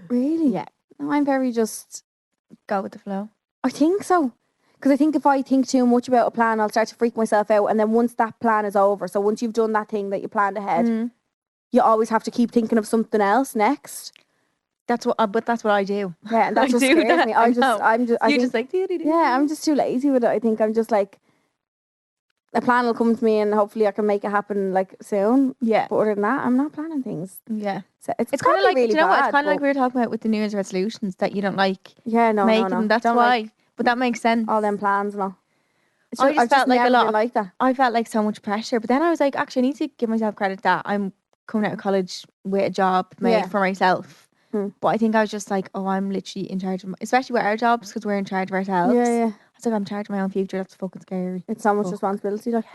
really? Yeah. No, I'm very just go with the flow. I think so. Because I think if I think too much about a plan, I'll start to freak myself out. And then once that plan is over, so once you've done that thing that you planned ahead, you always have to keep thinking of something else next. That's what I do. Yeah, and that's what scares me. I'm just too lazy with it. I think I'm just like, a plan will come to me and hopefully I can make it happen like soon. Yeah. But other than that, I'm not planning things. Yeah. So it's kind of like, really do you know bad, what? It's kind of like we were talking about with the New Year's resolutions that you don't like. Yeah, no. That's don't why. like but that makes sense. all them plans and all. I just felt like a lot like that. I felt like so much pressure. But then I was like, actually, I need to give myself credit that I'm coming out of college with a job made for myself. But I think I was just like, oh, I'm literally in charge of especially with our jobs because we're in charge of ourselves. Yeah. I was like, I'm in charge of my own future. That's fucking scary. It's so much responsibility. Like,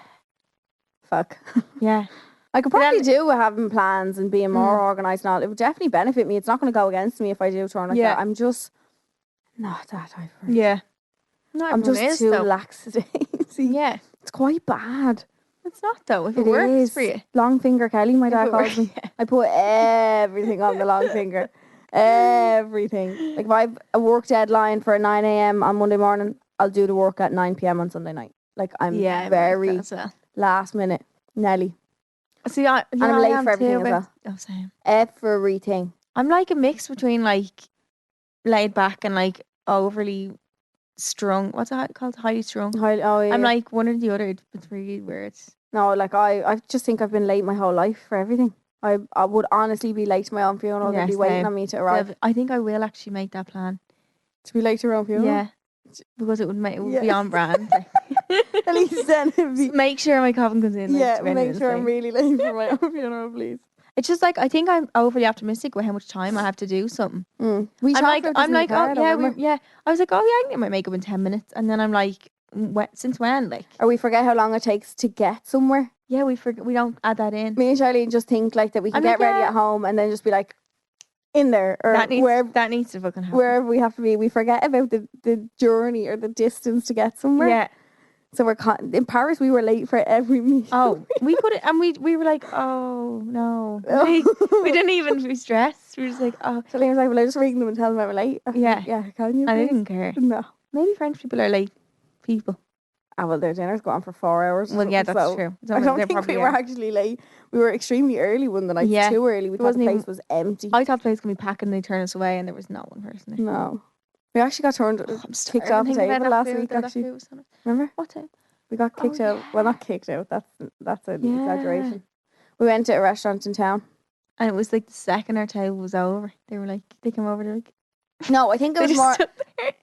fuck. Yeah. I could probably do with having plans and being more organised and all. It would definitely benefit me. It's not going to go against me if I do turn like that. I'm just not that type of person. Yeah. I'm just too lax today. Yeah. It's quite bad. It's not though. If it works for you. Long finger Kelly, my dad calls me. I put everything on the long finger. Everything. Like if I have a work deadline for 9 a.m. on Monday morning, I'll do the work at 9 p.m. on Sunday night. Like I'm very last minute Nelly. See, and I'm late for everything as well. Oh, same. Everything. I'm like a mix between like laid back and like overly strung. What's it called? Highly strung. I'm like one or the other. It's really weird. No, like I just think I've been late my whole life for everything. I would honestly be late to my own funeral. They'd be waiting on me to arrive. I think I will actually make that plan. To be late to your own funeral? Yeah. Because it would be on brand. At least then it'd be... Make sure my coffin comes in. Yeah, make sure I'm really late for my own funeral, please. It's just like I think I'm overly optimistic with how much time I have to do something. We I'm like, oh yeah. I was like, oh yeah, I can get my makeup in 10 minutes, and then I'm like, since when? Like, or we forget how long it takes to get somewhere. yeah, we don't add that in. Me and Charlene just think like that we can get ready at home and then just be like in there or that needs to fucking happen. Wherever we have to be. We forget about the journey or the distance to get somewhere. Yeah. So we're in Paris. We were late for every meeting. Oh, we could, and we were like, oh no, we didn't even be stressed. We were just like, oh. Charlene was like, well, I just ring them and tell them I were late. Yeah, yeah. Can you? I please? didn't care. No, maybe French people are late people. Ah, well, their dinner's gone for 4 hours. Well, yeah, that's true. I don't think we were actually late. We were extremely early one the night. Yeah. Too early. We thought the place was empty. I thought the place was going to be packed and they turned us away and there was not one person there. No. We actually got kicked off the table last week, actually. Remember? What time? We got kicked out. Well, not kicked out. That's an exaggeration. We went to a restaurant in town. And it was like the second our table was over. They were like, they came over, they're like... No, I think it was more...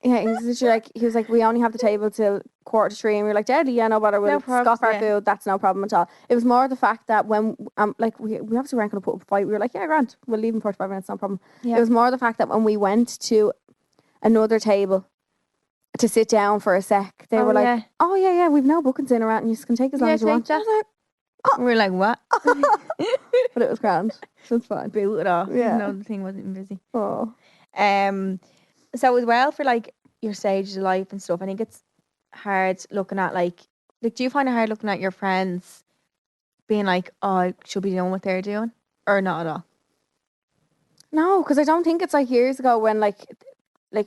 Yeah, he was like, we only have the table till 2:45. And we were like, Daddy, yeah, no bother. We'll scoff our food. That's no problem at all. It was more the fact that when, we obviously weren't going to put up a fight. We were like, yeah, grand. We'll leave in 45 minutes, no problem. Yeah. It was more the fact that when we went to another table to sit down for a sec, they were like, oh, yeah, we've no bookings in around and you can take as long as you want. We were like, what? But it was grand. So it's fine. Boot it off. Yeah. Even though the thing wasn't busy. Oh. So as well for like your stages of life and stuff, I think it's hard looking at like do you find it hard looking at your friends being like, oh, I should be doing what they're doing, or not at all? No, because I don't think it's like years ago when like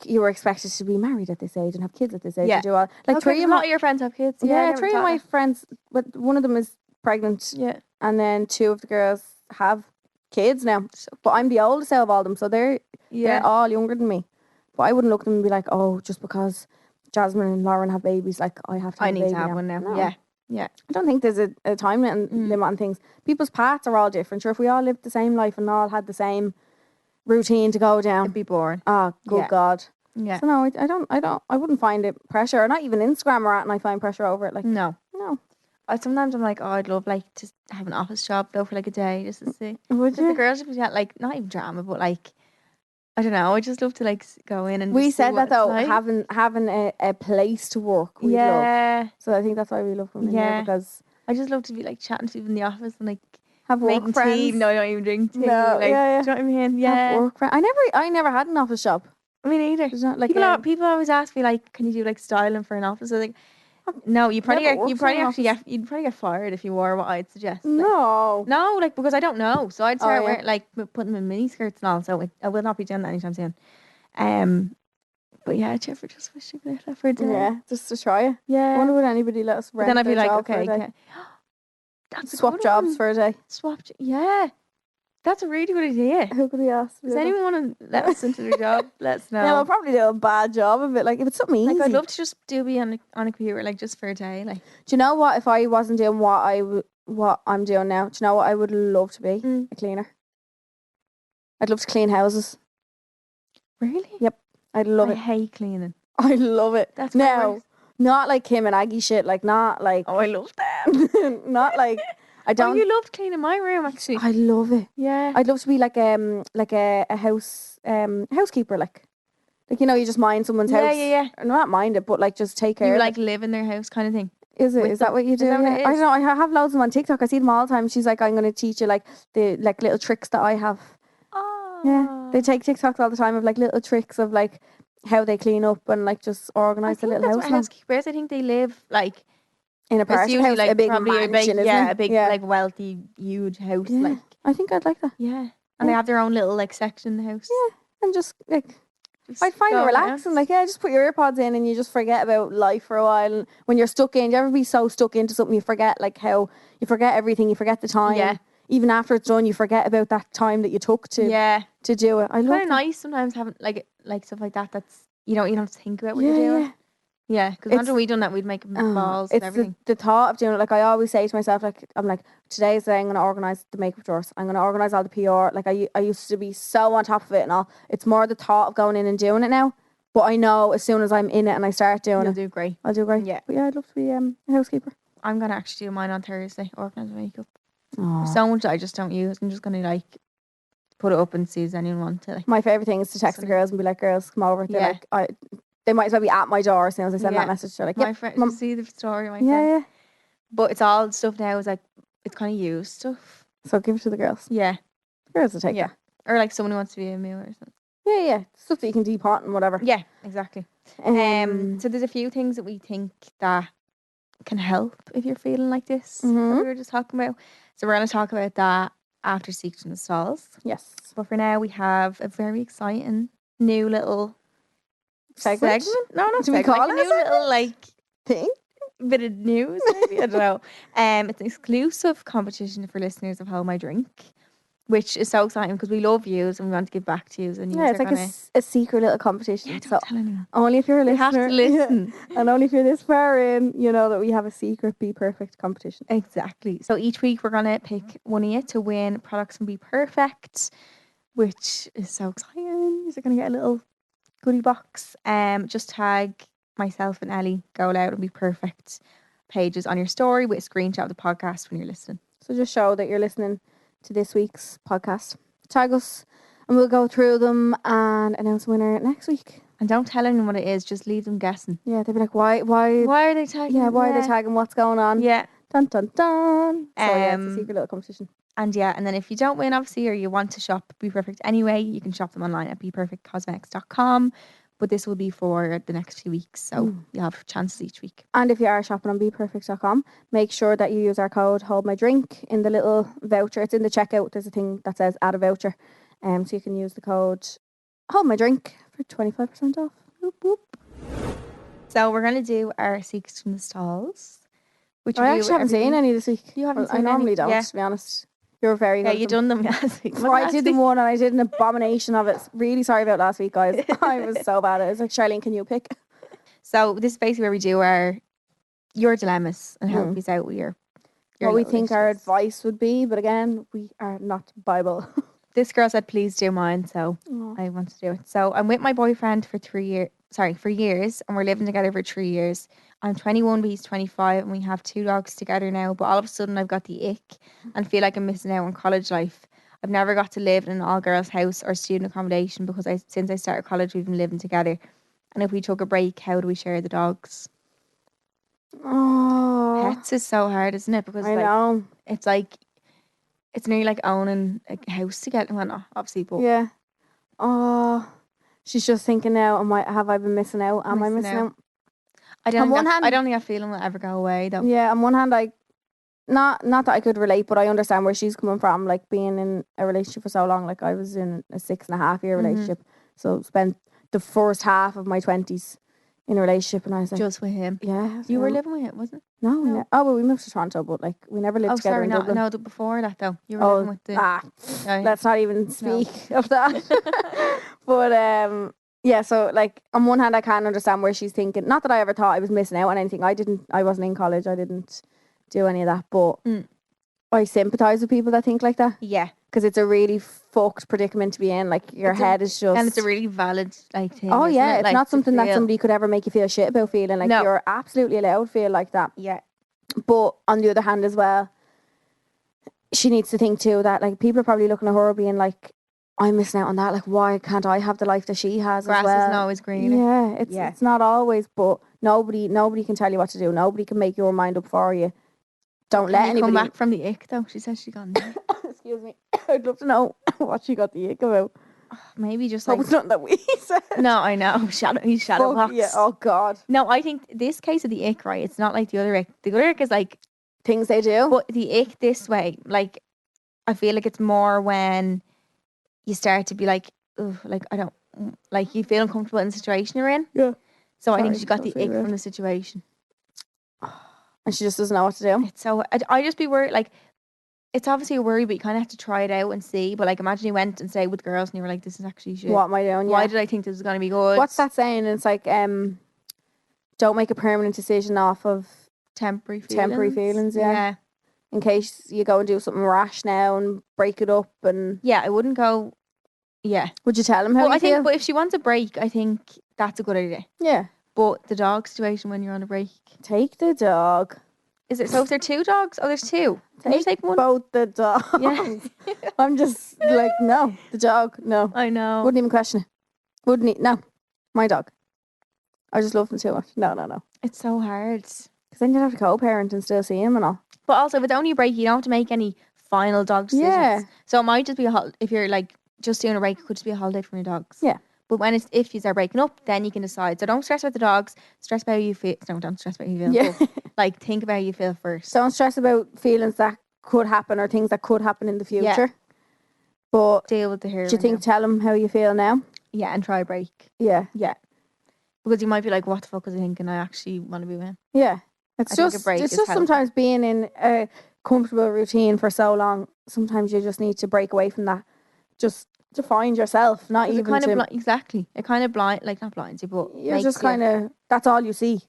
you were expected to be married at this age and have kids at this age. Yeah. And do all like three of your friends have kids. Yeah, three of my friends, but one of them is pregnant. Yeah, and then two of the girls have kids now. But I'm the oldest out of all of them, so they're all younger than me. But I wouldn't look at them and be like, oh, just because Jasmine and Lauren have babies, like I have to have a baby. I need to have one now. No. Yeah. I don't think there's a time limit on things. People's paths are all different. Sure, if we all lived the same life and all had the same routine to go down, it'd be boring. Oh, good God. Yeah. So no, I wouldn't find it pressure, or not even Instagram or at, and I find pressure over it. Like no. Sometimes I'm like, oh, I'd love like to have an office job though for like a day just to see. Would you? The girls would be like, not even drama, but like, I don't know. I just love to like go in and. We said that though, like. having a place to work. We love. So I think that's why we love coming in here, because I just love to be like chatting to people in the office and like have work friends. Tea. No, I don't even drink tea. No, like, Do you know what I mean? Yeah. Have work friends. I never had an office job. Me neither. People always ask me like, can you do like styling for an office? I was like, no, you'd probably get fired if you wore what I'd suggest. Like, no, like because I don't know, so I'd start wearing like putting them in mini skirts and all. So I will not be doing that anytime soon. But yeah, Jeffrey just wishing that for a day. Yeah, just to try it. Yeah. I wonder would anybody let us rent. Then I'd be like, okay. That's swap jobs for a day. Yeah. That's a really good idea. Who could we ask? Does anyone want to let us into their job? Let us know. Yeah, we'll probably do a bad job of it. Like if it's something easy. Like I'd love to just be on a computer, like just for a day. Like, do you know what? If I wasn't doing what I'm doing now, do you know what I would love to be? A cleaner. I'd love to clean houses. Really? Yep. I'd love it. I hate cleaning. I love it. That's not like Kim and Aggie shit. Like not like. Oh, I love them. Not like. I don't. Oh, you loved cleaning my room, actually. I love it. Yeah. I'd love to be like a house housekeeper, like you just mind someone's house. Yeah. Not mind it, but like just take care. You like live in their house, kind of thing. Is it? Is that what you do? I don't know. I have loads of them on TikTok. I see them all the time. She's like, I'm going to teach you like the like little tricks that I have. Oh. Yeah. They take TikToks all the time of like little tricks of like how they clean up and like just organise the little house. Housekeepers, I think they live like. In a part house, like a big mansion, a big like wealthy, huge house. Yeah, like I think I'd like that. Yeah, and they have their own little like section in the house. Yeah, and just like I'd find it relaxing. Like just put your earpods in and you just forget about life for a while. And when you're stuck in, you ever be so stuck into something you forget like how you forget everything, you forget the time. Yeah. Even after it's done, you forget about that time that you took to do it. I love it. Kind of nice sometimes having like stuff like that. That's you don't have to think about what you're doing. Yeah, because imagine we done that, we'd make balls and everything. The thought of doing it, like I always say to myself, like I'm like, today's the day I'm going to organise the makeup drawers. I'm going to organise all the PR. Like I used to be so on top of it and all. It's more the thought of going in and doing it now. But I know as soon as I'm in it and I start doing You'll it, do great. I'll do great. Yeah. But yeah, I'd love to be a housekeeper. I'm gonna actually do mine on Thursday. Organise my makeup. Aww. So much that I just don't use. I'm just gonna like put it up and see if anyone wants to. Like, My favourite thing is to text the girls and be like, girls, come over. They're Yeah. like, they might as well be at my door as soon as I send that message. They're like, my yeah, friend, Mum. you see the story, my Yeah, friend. yeah. But it's all stuff now. Is like it's kind of used stuff. So give it to the girls. Yeah. The girls will take Yeah. it. Or like someone who wants to be a meal or something. Yeah, yeah. Stuff that you can depot and whatever. Yeah, exactly. So there's a few things that we think that can help if you're feeling like this that we were just talking about. So we're going to talk about that after Secrets in the Stalls. Yes. But for now, we have a very exciting new little Segment? No, not Do we segment. call Like it a a new little segment? like Thing? bit of news, maybe. I don't know. It's an exclusive competition for listeners of Hold My Drink, which is so exciting because we love yous and we want to give back to yous. And Yeah, it's like a secret little competition. Yeah, don't so tell anyone. only if you're a They listener. have to listen. And only if you're this far in, you know that we have a secret Be Perfect competition. Exactly. So each week we're going to pick one of you to win products from Be Perfect, which is so exciting. You're going to get a little goodie box. Just tag myself and Ellie, Go Loud and Be Perfect pages on your story with a screenshot of the podcast when you're listening. So just show that you're listening to this week's podcast. Tag us and we'll go through them and announce the winner next week. And don't tell anyone what it is, just leave them guessing. Yeah, they'll be like, why are they tagging? Yeah, why are they tagging? What's going on? Yeah. Dun dun dun. So yeah, it's a secret little competition. And then if you don't win, obviously, or you want to shop Be Perfect anyway, you can shop them online at beperfectcosmetics.com. But this will be for the next few weeks, so you have chances each week. And if you are shopping on beperfect.com, make sure that you use our code Hold My Drink in the little voucher. It's in the checkout. There's a thing that says add a voucher. So you can use the code Hold My Drink for 25% off. Whoop, whoop. So we're going to do our Secrets from the Stalls. Which I actually haven't seen any this week. You haven't seen I normally any? don't, Yeah. to be honest. You're very good. Yeah, you done them last week. I did them one and I did an abomination of it. Really sorry about last week, guys. I was so bad at it. It's like, Charleen, can you pick? So this is basically where we do your dilemmas and help you out with your what we little think our issues. advice would be, but again, we are not Bible. This girl said, please do mine, so I want to do it. So I'm with my boyfriend for years, and we're living together for 3 years. I'm 21, but he's 25, and we have 2 dogs together now. But all of a sudden, I've got the ick and feel like I'm missing out on college life. I've never got to live in an all-girls house or student accommodation because since I started college, we've been living together. And if we took a break, how do we share the dogs? Oh, Pets is so hard, isn't it? Because I know. It's like it's nearly like owning a house together. Well, not obviously, but Yeah. Oh, she's just thinking now. Have I been missing out? Am I missing out? I don't think that feeling will ever go away, though. Yeah. On one hand, not that I could relate, but I understand where she's coming from. Like being in a relationship for so long. Like I was in a 6.5-year relationship, so spent the first half of my 20s in a relationship, and I was like, just with him. Yeah. You were living with him, wasn't it? No. Well, we moved to Toronto, but like we never lived together in Dublin. No, before that though. You were living with the... let's not even speak of that. But yeah, so like on one hand I can understand where she's thinking. Not that I ever thought I was missing out on anything. I wasn't in college. I didn't do any of that. But I sympathise with people that think like that. Yeah. Because it's a really fucked predicament to be in. Like your head is just... And it's a really valid thing. Oh yeah, it's like, not something that somebody could ever make you feel shit about feeling. Like you're absolutely allowed to feel like that. Yeah. But on the other hand as well, she needs to think too that like people are probably looking at her being like, I'm missing out on that. Like, why can't I have the life that she has Grass as well? isn't always greener. Yeah, it's not always, but nobody can tell you what to do. Nobody can make your mind up for you. Don't let anybody come back from the ick though. She says she's gone. Excuse me. I'd love to know what she got the ick about. Maybe just Hope like... it's not that we said. No, I know. He's shadow box. Yeah, oh God. No, I think this case of the ick, right, it's not like the other ick. The other ick is like... things they do. But the ick this way, like, I feel like it's more when you start to be like, ugh, like, I don't... Like, you feel uncomfortable in the situation you're in. Yeah. So I think she got the ick from the situation. And she just doesn't know what to do. It's so... I just be worried, like... It's obviously a worry, but you kind of have to try it out and see. But like, imagine you went and stayed with girls and you were like, this is actually shit. What am I doing? Why did I think this was going to be good? What's that saying? It's like, don't make a permanent decision off of temporary feelings. Yeah. In case you go and do something rash now and break it up and... Yeah, I wouldn't go... Yeah. Would you tell him how you feel? But if she wants a break, I think that's a good idea. Yeah. But the dog situation when you're on a break. Take the dog. Is there 2 dogs? Oh, there's 2. Can you take one? Both the dogs. Yeah. I'm just like, no, the dog, no. I know. Wouldn't even question it. No, my dog. I just love him too much. No. It's so hard. Because then you'd have to co-parent and still see him and all. But also, if it's only a break, you don't have to make any final dog decisions. Yeah. So it might just be if you're like just doing a break, it could just be a holiday from your dogs. Yeah. But if you are breaking up, then you can decide. So don't stress about the dogs. Stress about how you feel. No, don't stress about how you feel. Yeah. But, like, think about how you feel first. Don't stress about feelings that could happen or things that could happen in the future. Yeah. But deal with the here. Do you think tell him how you feel now? Yeah, and try a break. Yeah. Yeah. Because you might be like, what the fuck was I thinking? I actually want to be with him. Yeah. It's just sometimes being in a comfortable routine for so long. Sometimes you just need to break away from that. Just to find yourself, not even exactly. It kind of not blinds you, but you're just kind of, that's all you see.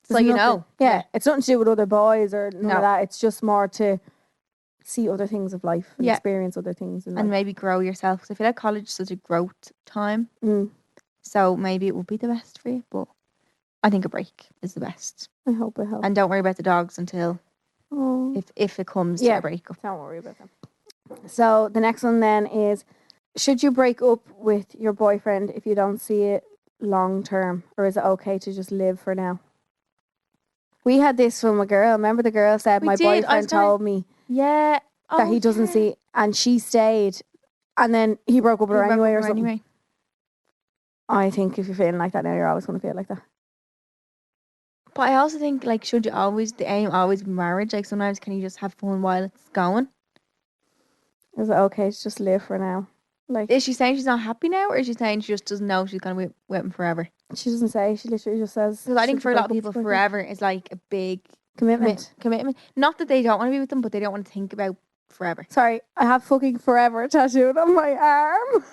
So you know. Yeah. It's nothing to do with other boys or none of that. It's just more to see other things of life and experience other things. And maybe grow yourself. Because I feel like college is such a growth time. So maybe it will be the best for you, but I think a break is the best. I hope it helps. And don't worry about the dogs until if it comes to a breakup. Don't worry about them. So the next one then is, should you break up with your boyfriend if you don't see it long term, or is it okay to just live for now? We had this from a girl. Remember the girl said, my boyfriend told me that he doesn't see, and she stayed, and then he broke up with her anyway or something. I think if you're feeling like that now, you're always going to feel like that. But I also think, like, should you always, the aim always be marriage? Like, sometimes can you just have fun while it's going? Is it okay to just live for now? Like, is she saying she's not happy now, or is she saying she just doesn't know she's going to be with him forever? She doesn't say. She literally just says. Because I think for a lot of people, forever is like a big commitment. Not that they don't want to be with them, but they don't want to think about forever. Sorry, I have fucking forever tattooed on my arm.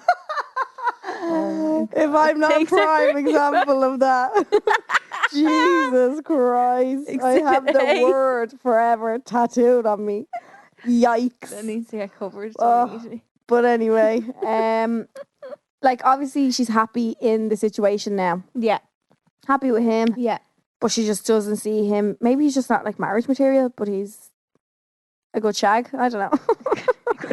If I'm not a prime example of that. Jesus Christ. I have the word forever tattooed on me. Yikes. That needs to get covered. But anyway, like, obviously she's happy in the situation now. Yeah. Happy with him. Yeah. But she just doesn't see him. Maybe he's just not like marriage material, but he's a good shag. I don't know.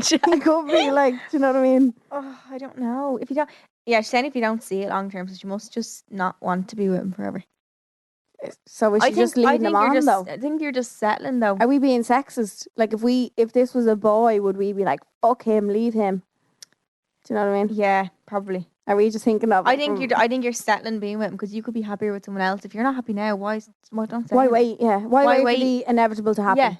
He could be like, do you know what I mean? Oh, I don't know. If you don't, she's saying if you don't see it long term, so she must just not want to be with him forever. So we should just leave him on, though. I think you're just settling, though. Are we being sexist? Like, if this was a boy, would we be like, fuck him, leave him? Do you know what I mean? Yeah, probably. Are we just thinking of? I think you're settling being with him because you could be happier with someone else. If you're not happy now, why don't say? Why wait? Yeah, why wait for the inevitable to happen? Yeah,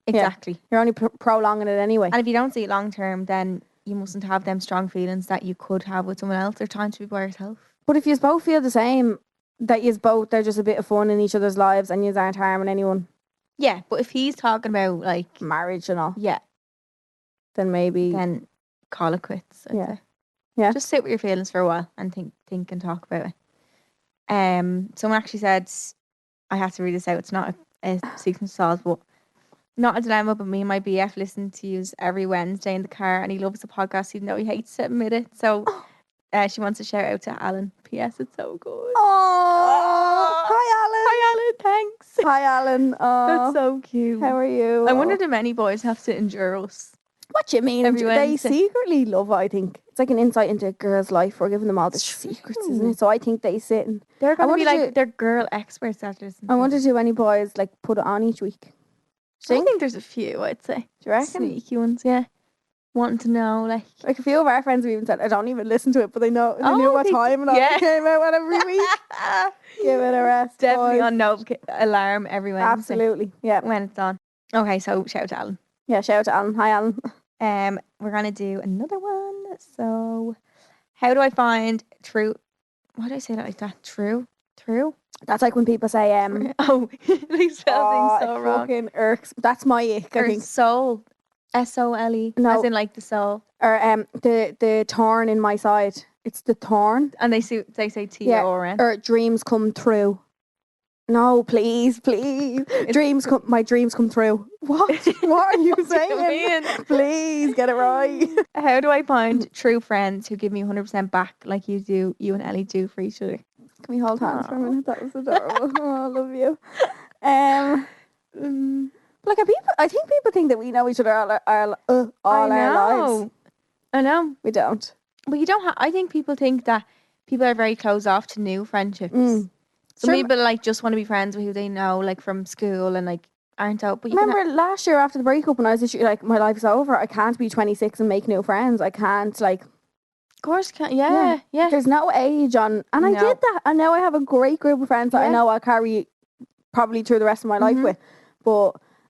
exactly. Yeah. You're only prolonging it anyway. And if you don't see it long term, then you mustn't have them strong feelings that you could have with someone else, or time to be by yourself. But if you both feel the same, that you both, they're just a bit of fun in each other's lives and you aren't harming anyone. Yeah, but if he's talking about like marriage and all, then maybe call it quits. I'd say. Yeah. Just sit with your feelings for a while and think and talk about it. Someone actually said, I have to read this out. It's not a sequence to solve, but not a dilemma. But me and my BF listen to you every Wednesday in the car, and he loves the podcast even though he hates to admit it. So. She wants to shout out to Alan. P.S. It's so good. Oh, hi Alan. Hi Alan. Thanks. Hi Alan. That's so cute. How are you? I wonder do many boys have to endure us? What do you mean? They secretly love it, I think. It's like an insight into a girl's life. We're giving them all the secrets, isn't it? So I think they sit and they're going to be like they're girl experts after this. I wonder do any boys like put it on each week? I think there's a few. I'd say. Do you reckon? Sneaky ones, yeah. Wanting to know, like a few of our friends have even said, I don't even listen to it, but they knew what time and all came out every week. Give it a rest. Definitely on alarm every Wednesday. Absolutely, yeah. When it's on. Okay, so shout out to Alan. Yeah, shout out to Alan. Hi Alan. We're gonna do another one. So, how do I find true? Why do I say that like that? True. That's like when people say they spell things so wrong. Fucking irks. That's my ick. I think soul. SOLE, as in like the soul, or the thorn in my side. It's the thorn, and they say TORN. Or dreams come true. No, please. My dreams come true. What? What are you saying? Please get it right. How do I find true friends who give me 100% back, like you and Ellie do for each other? Can we hold hands for a minute? That was adorable. Oh, I love you. Like, I think people think that we know each other all our lives. I know. We don't. But you don't I think people think that people are very closed off to new friendships. Some people like just want to be friends with who they know, like from school, and like aren't out. But you remember last year after the breakup when I was literally like, my life's over. I can't be 26 and make new friends. I can't, like. Of course, can't. Yeah. There's no age on, and I did that. And now I have a great group of friends that I know I'll carry probably through the rest of my life with.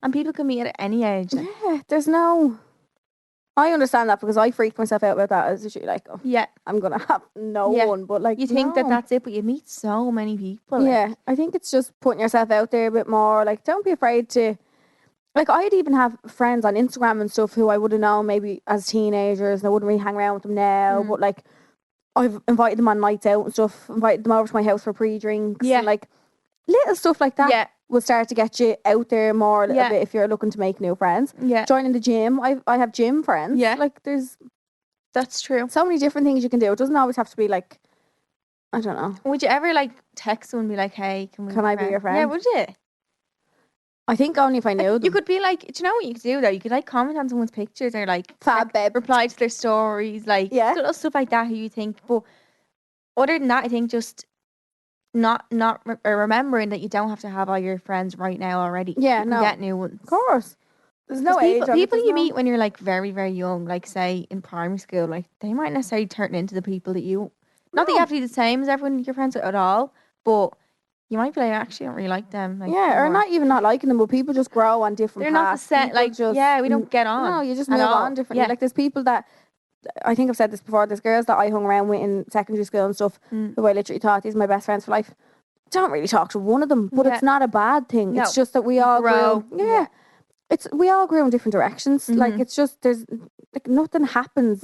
And people can meet at any age. Like. Yeah, there's no. I understand that because I freaked myself out about that. I was literally like, I'm gonna have no one. But like, you think that's it, but you meet so many people. Yeah, I think it's just putting yourself out there a bit more. Like, don't be afraid to. Like, I'd even have friends on Instagram and stuff who I would have known maybe as teenagers, and I wouldn't really hang around with them now. But like, I've invited them on nights out and stuff. Invited them over to my house for pre-drinks. And like, little stuff like that. Yeah. Will start to get you out there more a little bit if you're looking to make new friends. Yeah. Joining the gym. I have gym friends. Yeah. Like, that's true. So many different things you can do. It doesn't always have to be like, I don't know. Would you ever like text someone and be like, hey, can I be your friend? Yeah, would you? I think only if I knew them. You could be like, do you know what you could do though? You could like comment on someone's pictures or like fab babe, reply to their stories, like little stuff like that. Who you think, but other than that, I think just not remembering that you don't have to have all your friends right now already. Yeah, you can get new ones. Of course. There's no age. People you meet when you're like very, very young, like say in primary school, like they might necessarily turn into the people that you. Not that you have to be the same as everyone you're friends with at all, but you might be like, I actually don't really like them. Like, or not even not liking them, but people just grow on different paths. They're not the set. Like, we don't get on. No, you just move on differently. Like, there's people that, I think I've said this before, there's girls that I hung around with in secondary school and stuff, who I literally thought, these are my best friends for life. Don't really talk to one of them, but it's not a bad thing. No. It's just that we all grew. Yeah. We all grew in different directions. Like, it's just, there's, like, nothing happens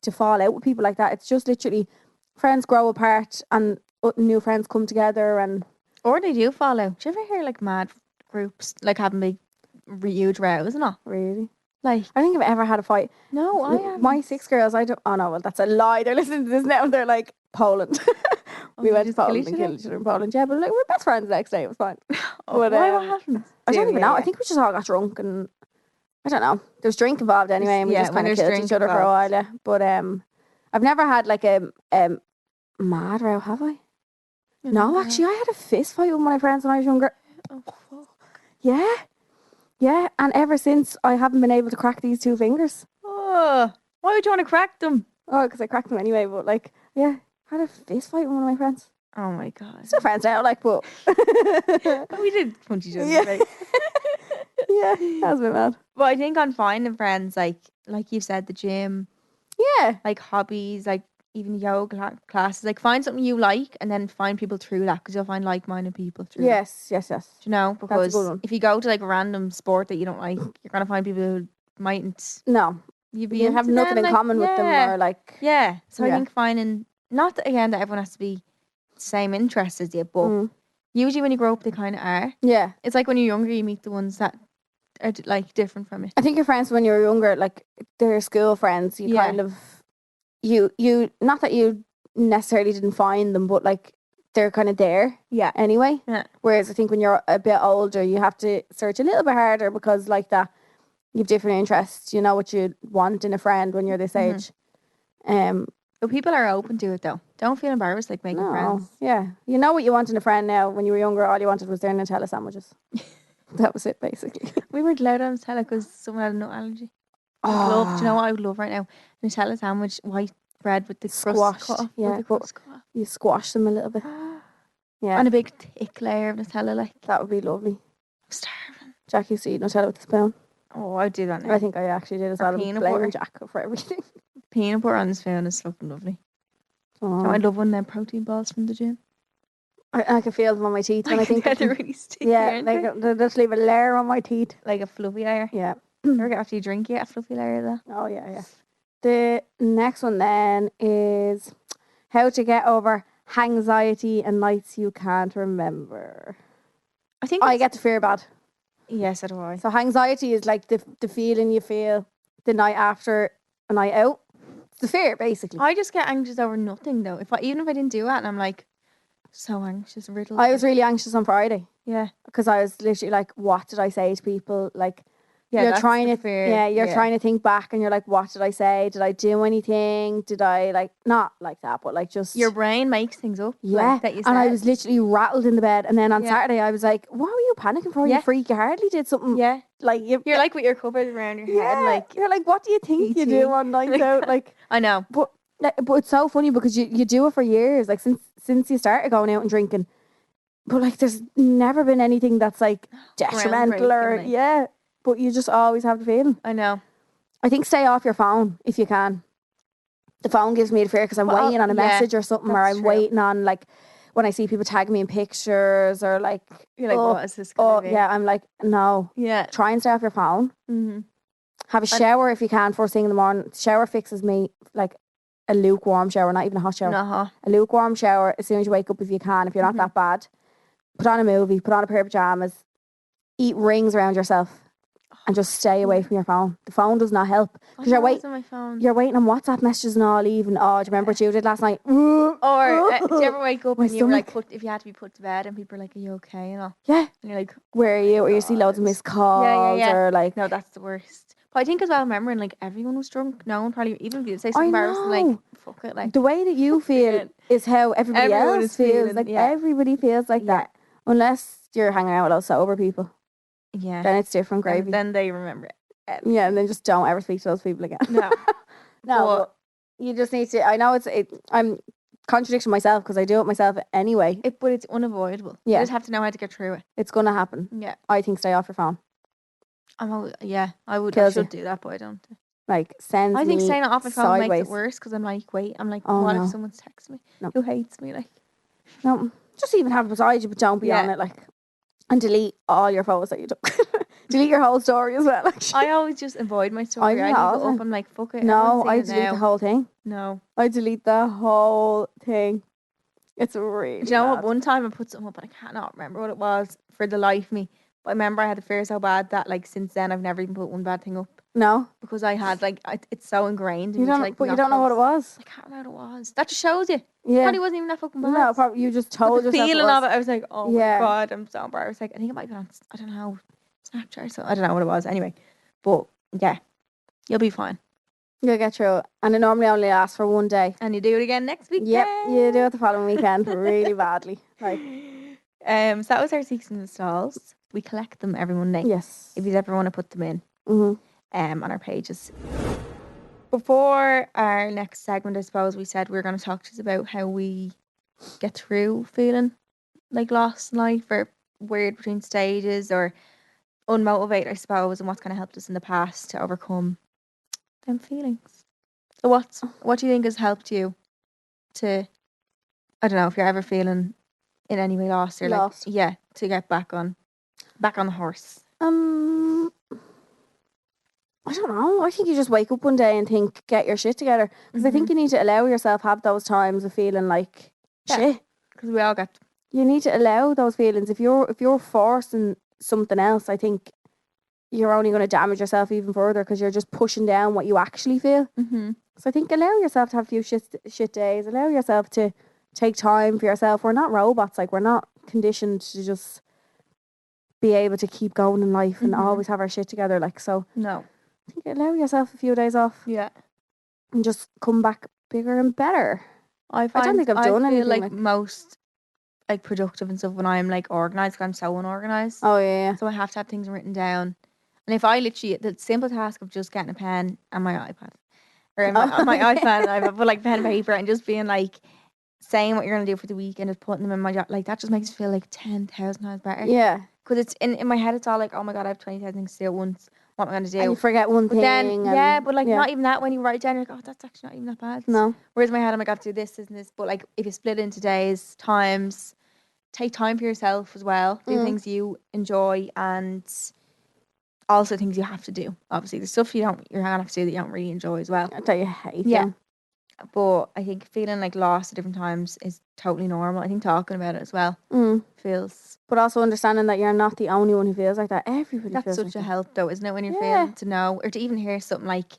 to fall out with people like that. It's just literally friends grow apart and new friends come together and... Or they do fall out. Do you ever hear like mad groups like having big huge rows? Not really. Like, I think I've ever had a fight. No, I haven't. My 6 girls, I don't... Oh no, well that's a lie. They're listening to this now and they're like, Poland. We went to Poland and killed each other in Poland. Yeah, but like, we're best friends the next day. It was fine. But, what happened? I don't even know. I think we just all got drunk and I don't know. There was drink involved anyway, and we just kind of killed each other for a while. Yeah. But I've never had like a mad row, have I? No, actually, I had a fist fight with my friends when I was younger. Oh, fuck. Yeah. Yeah, and ever since, I haven't been able to crack these 2 fingers. Oh, why would you want to crack them? Oh, because I cracked them anyway, but like, yeah, I had a fist fight with one of my friends. Oh my God. Still friends now, like, but... We did punch each other. Yeah. Right? Yeah, that was a bit mad. But I think on finding friends, like you've said, the gym. Yeah. Like hobbies, like even yoga classes, like find something you like and then find people through that because you'll find like-minded people through that. Yes. Do you know? Because if you go to like a random sport that you don't like, you're going to find people who mightn't. No. You have nothing in common with them or like. Yeah. So I think finding, not that, again, that everyone has to be the same interests as you, but usually when you grow up, they kind of are. Yeah. It's like when you're younger, you meet the ones that are like different from it. I think your friends when you're younger, like they're school friends, you kind of, you not that you necessarily didn't find them, but like they're kind of there anyway. Yeah. Whereas I think when you're a bit older, you have to search a little bit harder because like that, you have different interests. You know what you want in a friend when you're this age. But people are open to it though. Don't feel embarrassed like making friends. Yeah. You know what you want in a friend now. When you were younger, all you wanted was their Nutella sandwiches. That was it basically. We weren't allowed on Nutella because someone had a nut allergy. Do you know what I would love right now? Nutella sandwich, white bread with the squash. Crust yeah, but you squash them a little bit. Yeah. And a big thick layer of Nutella, like. That would be lovely. I'm starving. Jack used to eat Nutella with a spoon. Oh, I'd do that now. I think I actually did as well. Peanut butter. Jack for everything. Peanut butter on the spoon is fucking lovely. Oh. I love one of them protein balls from the gym. I can feel them on my teeth when I think they're really sticky. Yeah, they just leave a layer on my teeth. Like a fluffy layer. Yeah. Ever after you drink, you get a fluffy layer of that. Oh, yeah. The next one then is how to get over hanxiety and nights you can't remember. I think I get to fear bad. Yes, so do I. So hanxiety is like the feeling you feel the night after a night out. It's the fear, basically. I just get anxious over nothing though. Even if I didn't do that and I'm like, So anxious, riddled. I was really anxious on Friday. Yeah. Because I was literally like, what did I say to people? Like, Yeah, you're that's trying the to, fear. you're trying to think back and you're like, what did I say? Did I do anything? Did I like, not like that, but like just. Your brain makes things up. Yeah. Like, that you said. And I was literally rattled in the bed. And then on Saturday, I was like, what were you panicking for? Yeah. You freak. You hardly did something. Yeah. Like, You're like with your covers around your head. Like, you're like, what do you think you do on nights out? Like, I know. But it's so funny because you do it for years. Like, since you started going out and drinking. But like, there's never been anything that's like detrimental or like. But you just always have the feeling. I know. I think stay off your phone if you can. The phone gives me the fear because I'm waiting on a message or something, or I'm waiting on like when I see people tag me in pictures or like. You're like, what is this gonna be? Yeah, I'm like, no. Yeah. Try and stay off your phone. Mm-hmm. Have a shower if you can first thing in the morning. Shower fixes me, like a lukewarm shower, not even a hot shower. A lukewarm shower as soon as you wake up if you can, if you're not that bad. Put on a movie, put on a pair of pajamas, eat rings around yourself, and just stay away from your phone. The phone does not help because you're waiting on WhatsApp messages and all. Even do you remember what you did last night? Or do you ever wake up and you were like, if you had to be put to bed, and people are like, "Are you okay?" And all. Yeah. And you're like, "Where are you?" Or you see loads of missed calls, or like, no, that's the worst. But I think as well, remembering like everyone was drunk. No one probably even if you say something embarrassing, like fuck it, like the way that you feel is how everybody else feels. Like everybody feels like that. Unless you're hanging out with those sober people. Yeah. Then it's different gravy. Then they remember it. Yeah, and then just don't ever speak to those people again. No. But you just need to, I know I'm contradicting myself because I do it myself anyway. But it's unavoidable. Yeah. You just have to know how to get through it. It's going to happen. Yeah. I think stay off your phone. I should do that, but I don't. Like, send me I think staying off my phone sideways. makes it worse because I'm like, what if someone's texting me who hates me? Like, no. Just even have it beside you, but don't be on it. Like, and delete all your photos that you took. Delete your whole story as well. Actually. I always just avoid my story. I leave it up. I'm like, fuck it. No, I delete the whole thing. No, I delete the whole thing. It's really. Do you know what? One time I put something up, and I cannot remember what it was for the life of me. But I remember I had the fear so bad that like since then I've never even put one bad thing up. No, because I had like it's so ingrained. You don't, but you don't know what it was. I can't remember what it was. That just shows you. Yeah, probably wasn't even that fucking bad. No, probably you just told yourself. The feeling of it, I was like, oh my god, I'm so embarrassed. Like I think it might be on, I don't know, Snapchat or something. I don't know what it was. Anyway, but yeah, you'll be fine. You'll get through it, and it normally only lasts for one day. And you do it again next week. Yep, you do it the following weekend really badly. Like, so that was our Seeks and Installs. We collect them every Monday. Yes. If you ever want to put them in. On our pages. Before our next segment, I suppose we said we were going to talk to you about how we get through feeling like lost in life or weird between stages or unmotivated, I suppose, and what's kind of helped us in the past to overcome them feelings. So what do you think has helped you to, I don't know, if you're ever feeling in any way lost or lost. Like, to get back on the horse? I don't know. I think you just wake up one day and think, get your shit together. Because I think you need to allow yourself have those times of feeling like shit. Because we all get. You need to allow those feelings. If you're forcing something else, I think you're only going to damage yourself even further because you're just pushing down what you actually feel. So I think allow yourself to have a few shit days. Allow yourself to take time for yourself. We're not robots. Like, we're not conditioned to just be able to keep going in life and always have our shit together. Like, so. No. I think allow yourself a few days off. Yeah. And just come back bigger and better. I don't think I've done anything like most like productive and stuff when I'm like organised. I'm so unorganised. Oh yeah. So I have to have things written down. And if I literally the simple task of just getting a pen and my iPad or my iPad, I put like pen and paper and just being like saying what you're gonna do for the week and just putting them in my job, like that just makes me feel like 10,000 times better. Yeah. Because it's in my head, it's all like, oh my god, I have 20,000 things to do at once. What am I going to do? And you forget one thing. Then, but like not even that. When you write it down, you're like, oh, that's actually not even that bad. No. Whereas in my head, I'm like, I have to do this, and this. But like, if you split it into days, times, take time for yourself as well. Do things you enjoy, and also things you have to do. Obviously, the stuff you're gonna have to do that you don't really enjoy as well. That you hate. Yeah. But I think feeling like lost at different times is totally normal. I think talking about it as well feels. But also understanding that you're not the only one who feels like that. Everybody feels like that. That's such a help though, isn't it? When you're feeling to know or to even hear something like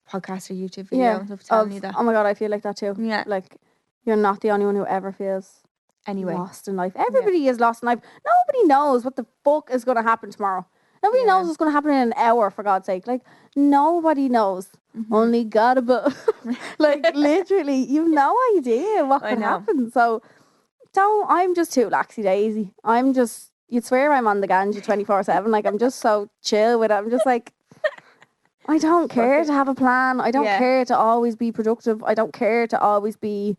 podcast or YouTube video and stuff telling you that. Oh my god, I feel like that too. Yeah. Like you're not the only one who ever feels Anyway. lost in life. Everybody is lost in life. Nobody knows what the fuck is going to happen tomorrow. Nobody knows what's going to happen in an hour, for God's sake. Like, nobody knows. Only God above. Like, literally, you've no idea what could happen. So, I'm just too laxy-daisy. You'd swear I'm on the ganja 24/7. Like, I'm just so chill with it. I'm just like, I don't care to have a plan. I don't care to always be productive. I don't care to always be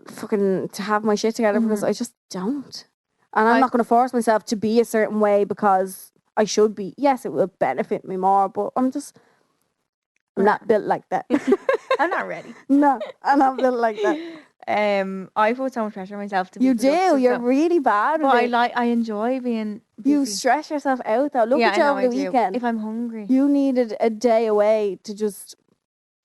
fucking to have my shit together because I just don't. And I'm not going to force myself to be a certain way because I should be. Yes, it will benefit me more, but I'm not built like that. I'm not ready. No, I'm not built like that. I put so much pressure on myself to be You do. productive, You're really bad with it. But I enjoy being busy. You stress yourself out though. Look at you over the weekend. If I'm hungry. You needed a day away to just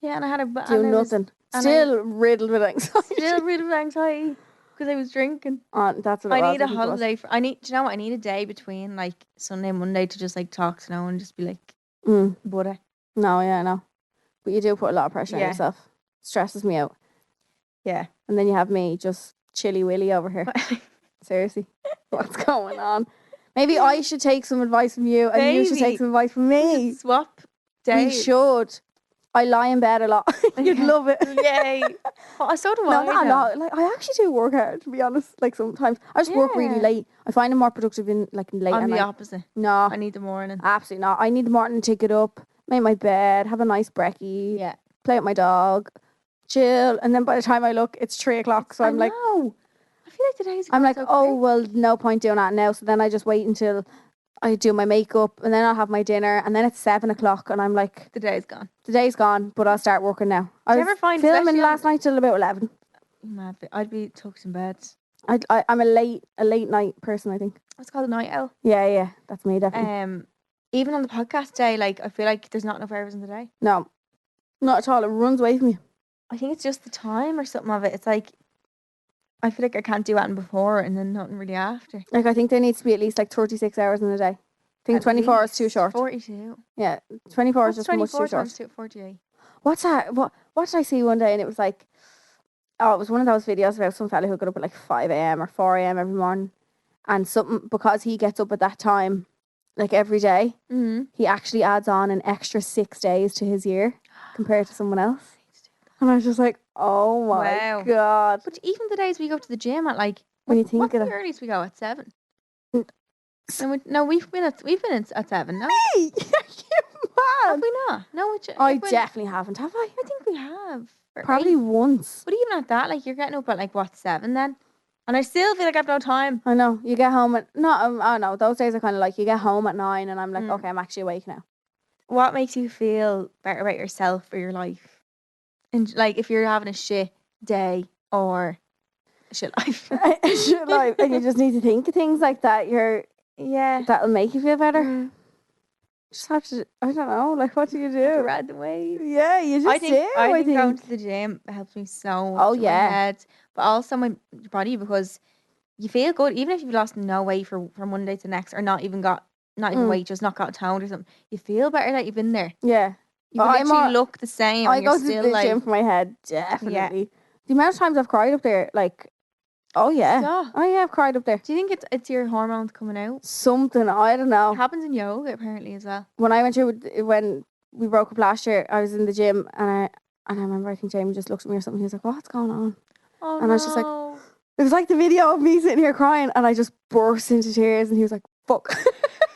and I had do nothing. Still riddled with anxiety. Because I was drinking. That's what I need a holiday. Do you know what? I need a day between like Sunday and Monday to just like talk to no one and just be like, butter. No, yeah, I know. But you do put a lot of pressure on yourself. Stresses me out. Yeah. And then you have me just chilly willy over here. Seriously. What's going on? Maybe I should take some advice from you and you should take some advice from me. Swap days. We should. I lie in bed a lot. You'd love it. Yay. Oh, so do I. No, not a lot. Like, I actually do work hard, to be honest. Like, sometimes. I just work really late. I find it more productive in late at night. I'm the opposite. No. I need the morning. Absolutely not. I need the morning to get up, make my bed, have a nice brekkie, play with my dog, chill. And then by the time I look, it's 3 o'clock. So I'm like, I feel like today's I'm like, well, no point doing that now. So then I just wait until I do my makeup and then I'll have my dinner and then it's 7 o'clock and I'm like, the day's gone. The day's gone, but I'll start working now. Do you ever find filming last night till about 11. I'd be tucked in bed. I'm a late night person, I think. What's called a night owl? Yeah, that's me definitely. Even on the podcast day, like I feel like there's not enough hours in the day. No, not at all. It runs away from you. I think it's just the time or something of it. It's like I feel like I can't do anything before and then nothing really after. Like I think there needs to be at least like 36 hours in a day. I think 24 hours is too short. 42. Yeah, 24 is just much too short. 48. What's that? What did I see one day? And it was like, it was one of those videos about some fella who got up at like 5 a.m. or 4 a.m. every morning. And something, because he gets up at that time, like every day, he actually adds on an extra 6 days to his year compared to someone else. And I was just like, oh my God. But even the days we go to the gym at like, when you think what's of the earliest we go at 7? No, we've been at 7. No, me? Are you mad? Have we not? No, I definitely haven't. Have I? I think we have. Probably 8. once. But even at that, like you're getting up at like 7 then, and I still feel like I've no time. I know. You get home at no. Those days are kind of like you get home at 9, and I'm like, okay, I'm actually awake now. What makes you feel better about yourself or your life? And like if you're having a shit day or a shit life, and you just need to think of things like that. That'll make you feel better. Just have to. I don't know. Like, what do you do? Random ways. Yeah, you just I think do. going to the gym helps me so much. Oh yeah. My head, but also my body, because you feel good even if you've lost no weight from one day to the next, or not even weight, just not got toned or something. You feel better that you've been there. Yeah. You literally look the same. I go to the gym for my head, definitely. Yeah. The amount of times I've cried up there, like, oh yeah, I've cried up there. Do you think it's your hormones coming out? Something, I don't know. It happens in yoga apparently as well. When I went through, when we broke up last year, I was in the gym and I remember I think Jamie just looked at me or something. He was like, "What's going on?" Oh, and I was just like, it was like the video of me sitting here crying, and I just burst into tears. And he was like, "Fuck."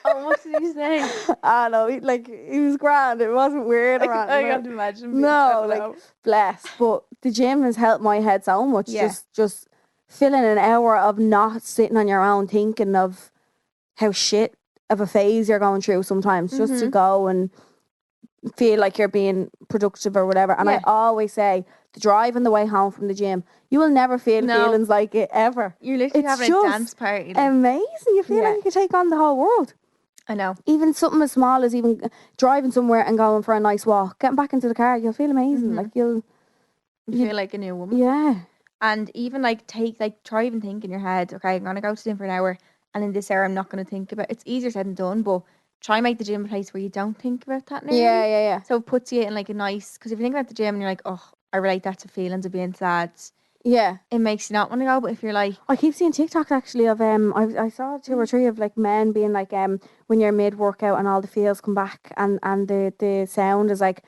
Oh, what did he say? I know, he was grand. It wasn't weird or anything. I can't imagine. No, like, bless. But the gym has helped my head so much. Yeah. Just filling an hour of not sitting on your own thinking of how shit of a phase you're going through sometimes. Just to go and feel like you're being productive or whatever. And I always say, the drive and the way home from the gym, you will never feel feelings like it ever. You're literally having a dance party. Like, amazing. You feel like you could take on the whole world. I know. Even something as small as even driving somewhere and going for a nice walk, getting back into the car, you'll feel amazing. Like you feel like a new woman. Yeah. And even try even think in your head, okay, I'm gonna go to the gym for an hour, and in this hour I'm not gonna think about. It's easier said than done, but try and make the gym a place where you don't think about that now. Yeah. So it puts you in like a nice, because if you think about the gym and you're like, oh, I relate that to feelings of being sad. Yeah. it makes you not want to go. But if you're like, I keep seeing TikToks actually of I saw 2 or 3 of like men being like when you're mid workout and all the feels come back and the sound is like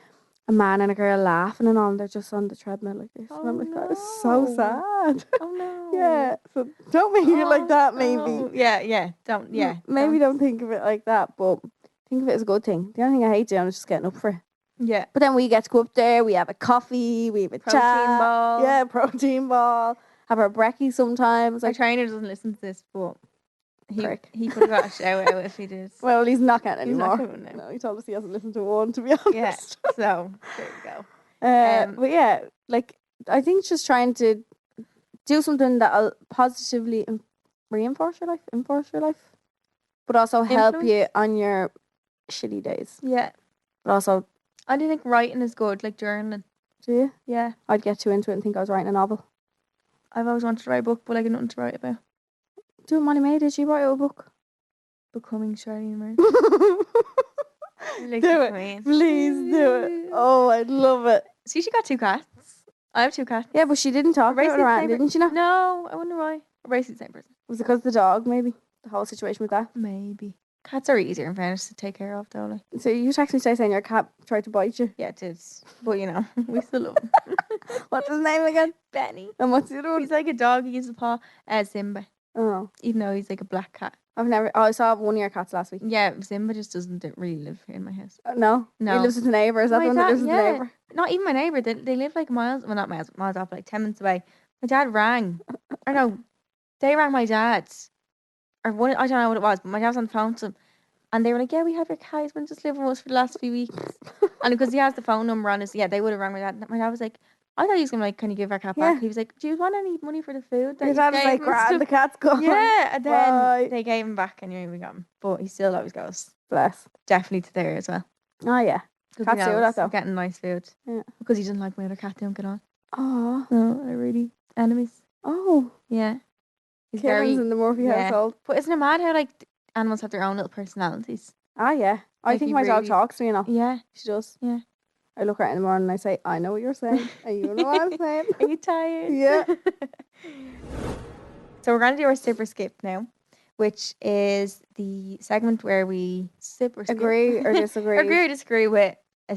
a man and a girl laughing and all, and they're just on the treadmill like this. And I'm like, that is so sad. oh no. Yeah. So don't make it like that, maybe. No. Yeah. Don't. Yeah. Maybe don't think of it like that, but think of it as a good thing. The only thing I hate doing is just getting up for it. Yeah. But then we get to go up there, we have a coffee, we have a Protein chat. ball. Yeah, protein ball. Have our brekkie sometimes. Our Like, trainer doesn't listen to this, but prick. he could have got a shout out if he did. Well, he's not getting He's anymore. not coming now. No, he told us he hasn't listened to one, to be honest. Yeah. So there you go. But yeah, like, I think just trying to do something that'll positively enforce your life, but also help Influence? you on your shitty days. Yeah. But also, I do think writing is good, like journaling. do you? Yeah. I'd get too into it and think I was writing a novel. I've always wanted to write a book, but I got nothing to write about. Do Molly May, did she write a book? Becoming Charleen and Ellie. Do it. Please do it. Oh, I'd love it. See, she got 2 cats. I have 2 cats. Yeah, but she didn't talk We're about it basically the around, same didn't she? No? No, I wonder why. We're basically the same person. Was it because of the dog, maybe? The whole situation with that? Maybe. Cats are easier in fairness to take care of, though. Like. So you texted me today saying your cat tried to bite you. Yeah, it did. But, you know, we still love him. What's his name again? Benny. And what's the other one? He's like a dog. He gives a paw. Simba. Oh. Even though he's like a black cat. I saw one of your cats last week. Yeah, Simba just doesn't really live in my house. No? No. He lives with the neighbour. Is that My the one that dad- lives with the yeah. neighbour? Not even my neighbour. They live like miles off, like 10 minutes away. My dad rang. Or no, they rang my dad. Or one, I don't know what it was, but my dad was on the phone to them. And they were like, yeah, we have your cat. He's been just living with us for the last few weeks. And because he has the phone number on his, they would have rang my dad. My dad was like, I thought he was going to like, can you give our cat back? Yeah. He was like, do you want any money for the food? that Your you dad was gave like, him and grand, stuff?" the cat's gone. Yeah, and then Bye. they gave him back and we got him. But he still always goes. Bless. Definitely to there as well. Oh, yeah. 'Cause Cats he do knows that, though. I'm getting nice food. Yeah. Because he doesn't like my other cat, they don't get on. Oh. No, they're really enemies. Oh. Yeah. He's Kittens in the Murphy yeah. household. But isn't it mad how like animals have their own little personalities? Ah, yeah. I Like, think he my dog really- talks to me, you know. Yeah. She does. Yeah. I look at her in the morning and I say, I know what you're saying. And you know what I'm saying. Are you tired? Yeah. So we're gonna do our sip or skip now, which is the segment where we sip or skip. Agree or disagree. Agree or disagree with a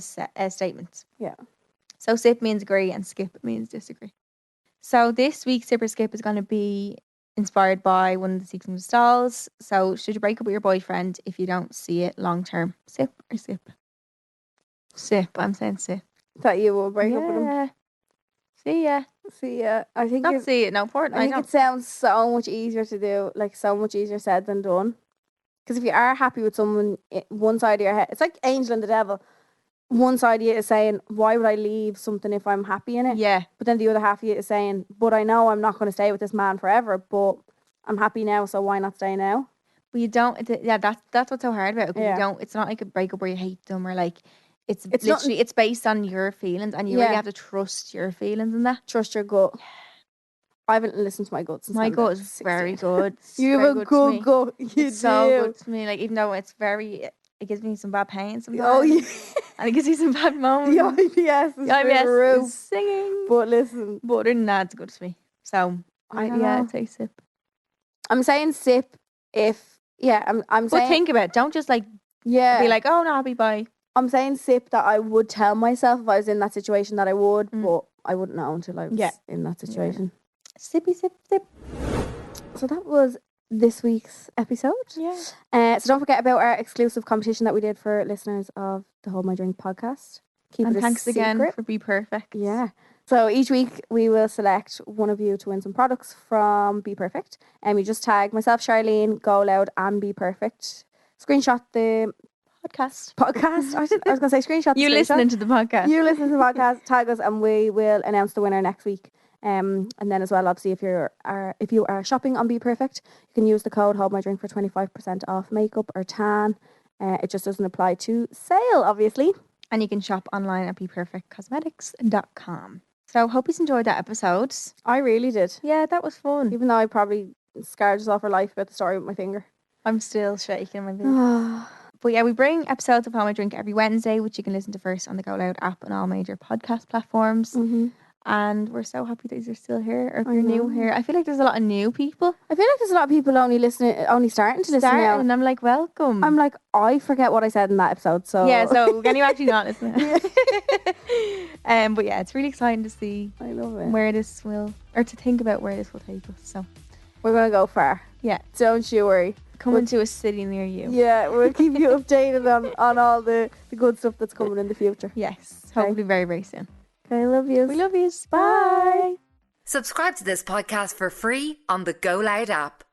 statement. Yeah. So sip means agree and skip means disagree. So this week's sip or skip is going to be inspired by one of the Seeks and Stalls. So should you break up with your boyfriend if you don't see it long term? Sip or skip? Sip. I'm saying sip. That you will break up with him. Yeah. See ya. See, yeah. I think Not it, see it. No, important. I think it sounds so much easier to do, like so much easier said than done. Because if you are happy with someone, one side of your head, it's like Angel and the Devil. One side of you is saying, why would I leave something if I'm happy in it? Yeah. But then the other half of you is saying, but I know I'm not going to stay with this man forever, but I'm happy now, so why not stay now? But you don't. Yeah, that's what's so hard about it. 'Cause Yeah. you don't. It's not like a breakup where you hate them or like. It's It's literally it's based on your feelings, and you really have to trust your feelings in that. Trust your gut. I haven't listened to my gut since My I'm gut about is 16. very good. It's You very have a good to me. good gut. You It's so do. good to me. Like even though it's very, it gives me some bad pain sometimes. Oh, yeah. And it gives me some bad moments. The IBS is The through the IBS roof. is singing. But listen, But other than that, it's good to me. So I don't yeah, know. I'd say sip. I'm saying sip if, I'm But saying, think about it. Don't just like yeah. be like, oh no, happy bye. I'm saying sip that I would tell myself if I was in that situation that I would, Mm. but I wouldn't know until I was Yeah. in that situation. Sippy sip sip. So that was this week's episode. Yeah. So don't forget about our exclusive competition that we did for listeners of the Hold My Drink podcast. Keep And it a thanks again secret. for Be Perfect. Yeah. So each week we will select one of you to win some products from Be Perfect. And we just tag myself, Charlene, Go Loud and Be Perfect. Screenshot the Podcast. podcast. I was going to say screenshot the You screenshot. listening to the podcast. You listen to the podcast, tag us, and we will announce the winner next week. And then as well, obviously, if you are shopping on Be Perfect, you can use the code Hold My Drink for 25% off makeup or tan. It just doesn't apply to sale, obviously. And you can shop online at beperfectcosmetics.com. So hope you enjoyed that episode. I really did. Yeah, that was fun. Even though I probably scarred us off for life about the story with my finger. I'm still shaking my boot. But yeah, we bring episodes of Hold My Drink every Wednesday, which you can listen to first on the Go Loud app and all major podcast platforms. Mm-hmm. And we're so happy that you're still here, or if you're new here. I feel like there's a lot of new people. I feel like there's a lot of people only starting to listen now. And I'm like, welcome. I'm like, I forget what I said in that episode. So yeah, so can you actually not listen? But yeah, it's really exciting to see. I love it. Where this will, or to think about where this will take us. So we're gonna go far. Yeah, don't you worry. Coming to a city near you. Yeah, we'll keep you updated on all the good stuff that's coming in the future. Yes, hopefully very, very soon. Okay, love you. We love you. Bye. Subscribe to this podcast for free on the Go Loud app.